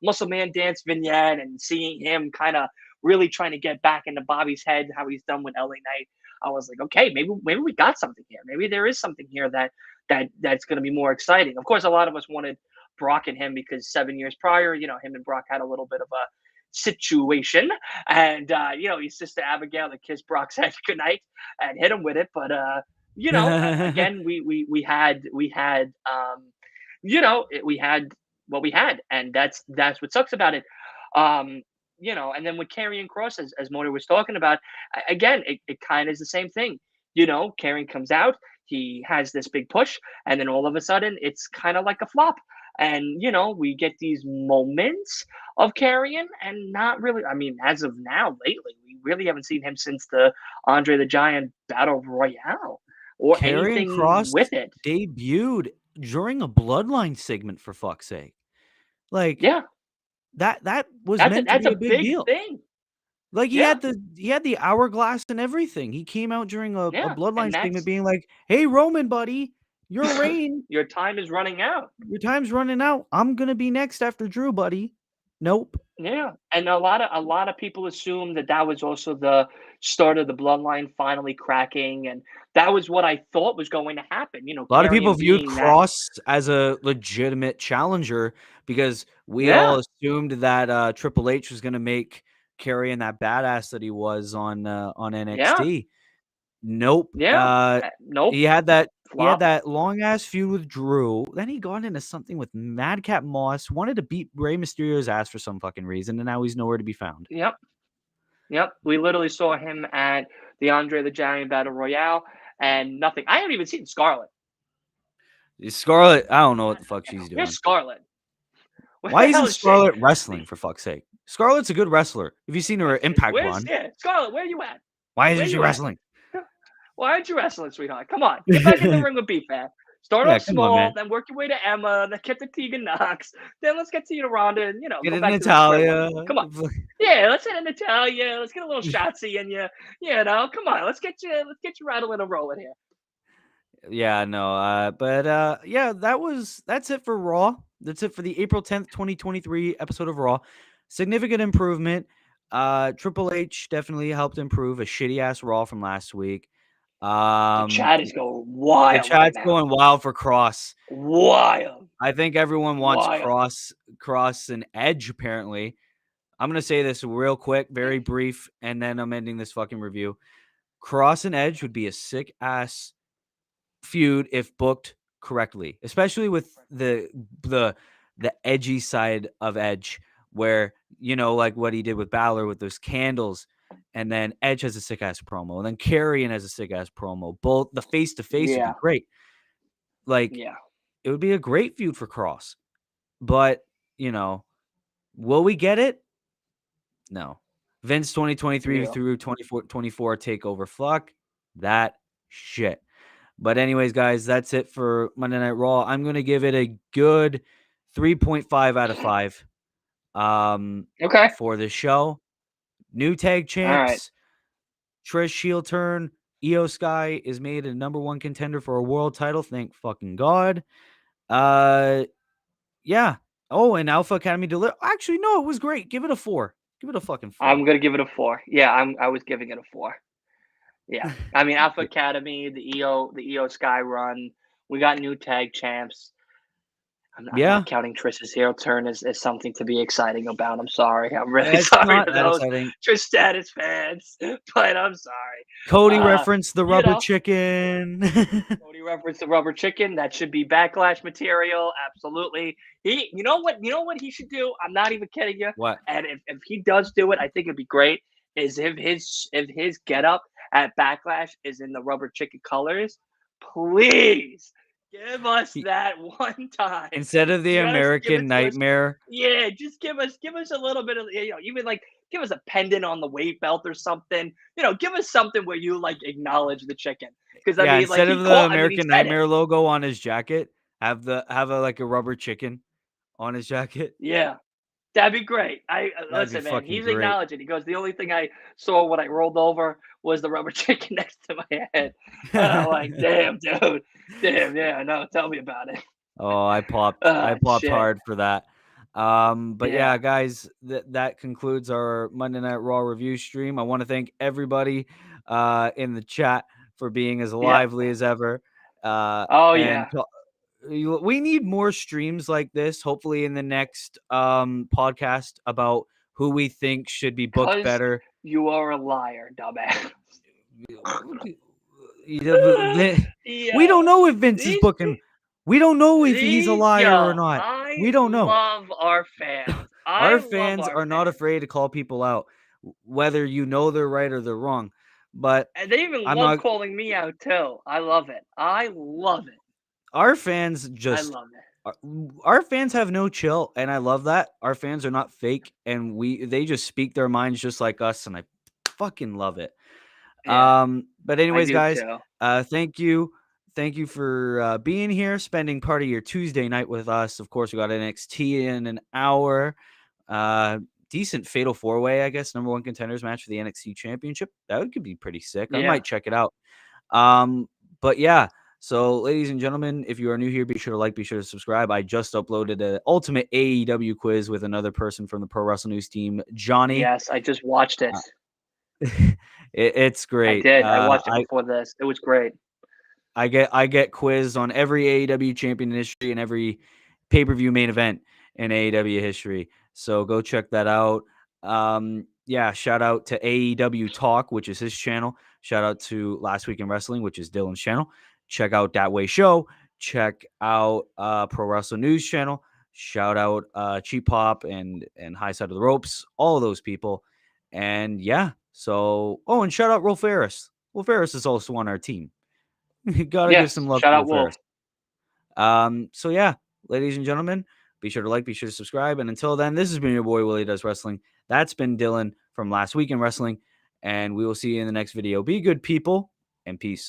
Speaker 2: Muscle Man dance vignette and seeing him kind of really trying to get back into Bobby's head, how he's done with LA Knight, I was like, okay, maybe we got something here. Maybe there is something here that's going to be more exciting. Of course, a lot of us wanted Brock and him because 7 years prior, him and Brock had a little bit of a situation, and his sister Abigail that kissed Brock's head goodnight and hit him with it. But again, we had what we had, and that's what sucks about it. And then with Karrion Cross, as Mona was talking about, again, it kind of is the same thing. Karrion comes out, he has this big push, and then all of a sudden, it's kind of like a flop. And we get these moments of Karrion, and not really. I mean, as of now, lately, we really haven't seen him since the Andre the Giant Battle Royale or
Speaker 1: Karrion
Speaker 2: anything
Speaker 1: Kross
Speaker 2: with it.
Speaker 1: debuted during a Bloodline segment, for fuck's sake. Like,
Speaker 2: Yeah,
Speaker 1: that was
Speaker 2: that's a,
Speaker 1: meant to
Speaker 2: that's
Speaker 1: be
Speaker 2: a
Speaker 1: a big
Speaker 2: big
Speaker 1: deal.
Speaker 2: thing.
Speaker 1: Like,
Speaker 2: Yeah,
Speaker 1: he had the hourglass and everything. He came out during a
Speaker 2: yeah,
Speaker 1: Bloodline
Speaker 2: and
Speaker 1: segment
Speaker 2: that's
Speaker 1: being like, "Hey, Roman buddy, your reign,
Speaker 2: your time is running out.
Speaker 1: your time's running out. I'm gonna be next after Drew, buddy." Nope.
Speaker 2: Yeah, and a lot of people assume that was also the start of the bloodline finally cracking, and that was what I thought was going to happen.
Speaker 1: A lot of people
Speaker 2: Karrion
Speaker 1: viewed
Speaker 2: being that.
Speaker 1: Cross as a legitimate challenger because we all
Speaker 2: Yeah,
Speaker 1: assumed that Triple H was gonna make Karrion that badass that he was on
Speaker 2: yeah,
Speaker 1: NXT. Nope.
Speaker 2: yeah. Nope,
Speaker 1: He had
Speaker 2: flop.
Speaker 1: that long ass feud with Drew. Then he got into something with Madcap Moss, wanted to beat Rey Mysterio's ass for some fucking reason, and now he's nowhere to be found.
Speaker 2: Yep, yep. We literally saw him at the Andre the Giant Battle Royale, and nothing. I haven't even seen Scarlett.
Speaker 1: Scarlett, I don't know what the fuck she's
Speaker 2: Where's
Speaker 1: doing.
Speaker 2: Scarlett? Where
Speaker 1: Why
Speaker 2: the
Speaker 1: isn't
Speaker 2: hell is she?
Speaker 1: Scarlett wrestling, for fuck's sake? Scarlett's a good wrestler. Have you seen her Impact
Speaker 2: Where's
Speaker 1: run?
Speaker 2: yeah, Scarlett? Where you at?
Speaker 1: Why
Speaker 2: Where
Speaker 1: isn't she
Speaker 2: you at?
Speaker 1: wrestling?
Speaker 2: Why aren't you wrestling, sweetheart? Come on, get back in the ring with B-Fab. Start
Speaker 1: Yeah,
Speaker 2: off
Speaker 1: come on,
Speaker 2: small,
Speaker 1: man.
Speaker 2: then work your way to Emma, then get to Tegan Knox, then let's get to you to Ronda, and
Speaker 1: Get
Speaker 2: go
Speaker 1: it in
Speaker 2: back to the square one
Speaker 1: Natalia.
Speaker 2: again. Come on, yeah, let's hit an Natalia. Let's get a little Shotzi in you. Come on, let's get you rattling and rolling here.
Speaker 1: Yeah, no, yeah, that's it for Raw. That's it for the April 10th, 2023 episode of Raw. Significant improvement. Triple H definitely helped improve a shitty ass Raw from last week.
Speaker 2: The
Speaker 1: Um,
Speaker 2: chat is going
Speaker 1: the
Speaker 2: wild right
Speaker 1: chat's
Speaker 2: now.
Speaker 1: going wild for Cross.
Speaker 2: Wild,
Speaker 1: I think everyone wants
Speaker 2: wild.
Speaker 1: Cross and Edge, apparently. I'm gonna say this real quick, very brief, and then I'm ending this fucking review. Cross and Edge would be a sick ass feud if booked correctly, especially with the edgy side of Edge, where like what he did with Balor with those candles, and then Edge has a sick ass promo, and then Karrion has a sick ass promo. Both the face to face would be
Speaker 2: Yeah,
Speaker 1: great. Like
Speaker 2: yeah,
Speaker 1: it would be a great feud for Cross, but will we get it? No. Vince 2023
Speaker 2: yeah.
Speaker 1: through 24 takeover. Fuck that shit. But anyways, guys, that's it for Monday Night Raw. I'm going to give it a good 3.5 out of 5
Speaker 2: Okay.
Speaker 1: for the show. New tag
Speaker 2: All right.
Speaker 1: champs, Trish heel turn. Io Sky is made a number 1 contender for a world title. Thank fucking God. Yeah. Oh, and Alpha Academy deliver. Actually, no, it was great. Give it a 4. Give it a fucking 4.
Speaker 2: I'm gonna give it a 4. Yeah, I was giving it a 4. Yeah. I mean, Alpha Academy, the EO Sky run. We got new tag champs. I'm
Speaker 1: Yeah.
Speaker 2: not counting Trish's heel turn as something to be exciting about. I'm sorry. I'm really
Speaker 1: It's
Speaker 2: sorry
Speaker 1: not
Speaker 2: to
Speaker 1: that
Speaker 2: those
Speaker 1: exciting.
Speaker 2: Trish status fans, but I'm sorry.
Speaker 1: Cody
Speaker 2: Uh,
Speaker 1: referenced the
Speaker 2: you
Speaker 1: rubber
Speaker 2: know,
Speaker 1: chicken.
Speaker 2: Cody referenced the rubber chicken. That should be backlash material. Absolutely. You know what? You know what he should do. I'm not even kidding you.
Speaker 1: What?
Speaker 2: And if he does do it, I think it'd be great. Is if his get up at backlash is in the rubber chicken colors, please give us
Speaker 1: He,
Speaker 2: that one time.
Speaker 1: instead of the
Speaker 2: Just give
Speaker 1: American
Speaker 2: it to us.
Speaker 1: Nightmare.
Speaker 2: Yeah, just give us a little bit of even like give us a pendant on the weight belt or something. Give us something where you like acknowledge the chicken. Because I
Speaker 1: Yeah,
Speaker 2: mean, like
Speaker 1: instead
Speaker 2: he
Speaker 1: of the
Speaker 2: called. I mean, he
Speaker 1: American
Speaker 2: said it.
Speaker 1: Nightmare logo on his jacket, have like a rubber chicken on his jacket.
Speaker 2: Yeah, that'd be great. I
Speaker 1: That'd be
Speaker 2: listen, man.
Speaker 1: fucking
Speaker 2: He's
Speaker 1: great.
Speaker 2: acknowledging. He goes, the only thing I saw when I rolled over was the rubber chicken next to my head. And I'm like, damn, dude, damn, yeah, no, tell me about it.
Speaker 1: Oh, I popped
Speaker 2: Shit.
Speaker 1: hard for that. But
Speaker 2: Yeah,
Speaker 1: yeah, guys, that concludes our Monday Night Raw review stream. I want to thank everybody in the chat for being as
Speaker 2: yeah.
Speaker 1: lively as ever.
Speaker 2: Oh
Speaker 1: And
Speaker 2: yeah.
Speaker 1: we need more streams like this, hopefully in the next podcast about who we think should be booked
Speaker 2: Cause
Speaker 1: better.
Speaker 2: you are a liar, dumbass.
Speaker 1: We don't
Speaker 2: Yo,
Speaker 1: know if Vince is
Speaker 2: these
Speaker 1: booking. We don't know if he's a
Speaker 2: these
Speaker 1: liar or
Speaker 2: yo,
Speaker 1: not.
Speaker 2: I
Speaker 1: We don't know.
Speaker 2: love our fans. I
Speaker 1: Our
Speaker 2: love
Speaker 1: fans
Speaker 2: our
Speaker 1: are not
Speaker 2: fans.
Speaker 1: afraid to call people out, whether you know they're right or they're wrong. But
Speaker 2: And they even
Speaker 1: I'm
Speaker 2: love
Speaker 1: not.
Speaker 2: calling me out too. I love it. I love it.
Speaker 1: Our fans
Speaker 2: I
Speaker 1: just.
Speaker 2: love it.
Speaker 1: Our our fans have no chill, and I love that. Our fans are not fake, and they just speak their minds just like us, and I fucking love it.
Speaker 2: Yeah,
Speaker 1: But
Speaker 2: I
Speaker 1: anyways,
Speaker 2: do
Speaker 1: guys,
Speaker 2: too.
Speaker 1: thank you. Thank you for being here, spending part of your Tuesday night with us. Of course, we got NXT in an hour. Uh, Decent fatal 4-way, I guess. Number 1 contenders match for the NXT championship. That could be pretty sick. I
Speaker 2: Yeah.
Speaker 1: might check it out. But yeah. So, ladies and gentlemen, if you are new here, be sure to like, be sure to subscribe. I just uploaded an ultimate AEW quiz with another person from the Pro Wrestle News team, Johnny.
Speaker 2: Yes, I just watched it.
Speaker 1: It's
Speaker 2: I
Speaker 1: great.
Speaker 2: did. I watched it before this. It was great.
Speaker 1: I get quizzed on every AEW champion in history and every pay-per-view main event in AEW history. So go check that out. Yeah, shout out to AEW Talk, which is his channel. Shout out to Last Week in Wrestling, which is Dylan's channel. Check out That Way Show. Check out Pro Wrestle News channel. Shout out Cheap Pop and High Side of the Ropes. All of those people. And yeah, so and shout out Will Ferris. Will Ferris is also on our team. Gotta give
Speaker 2: Yes.
Speaker 1: some love
Speaker 2: Shout
Speaker 1: to
Speaker 2: out
Speaker 1: Will
Speaker 2: Wolf.
Speaker 1: Ferris. So yeah, ladies and gentlemen, be sure to like, be sure to subscribe. And until then, this has been your boy Willie Does Wrestling. That's been Dylan from Last Week in Wrestling. And we will see you in the next video. Be good, people, and peace.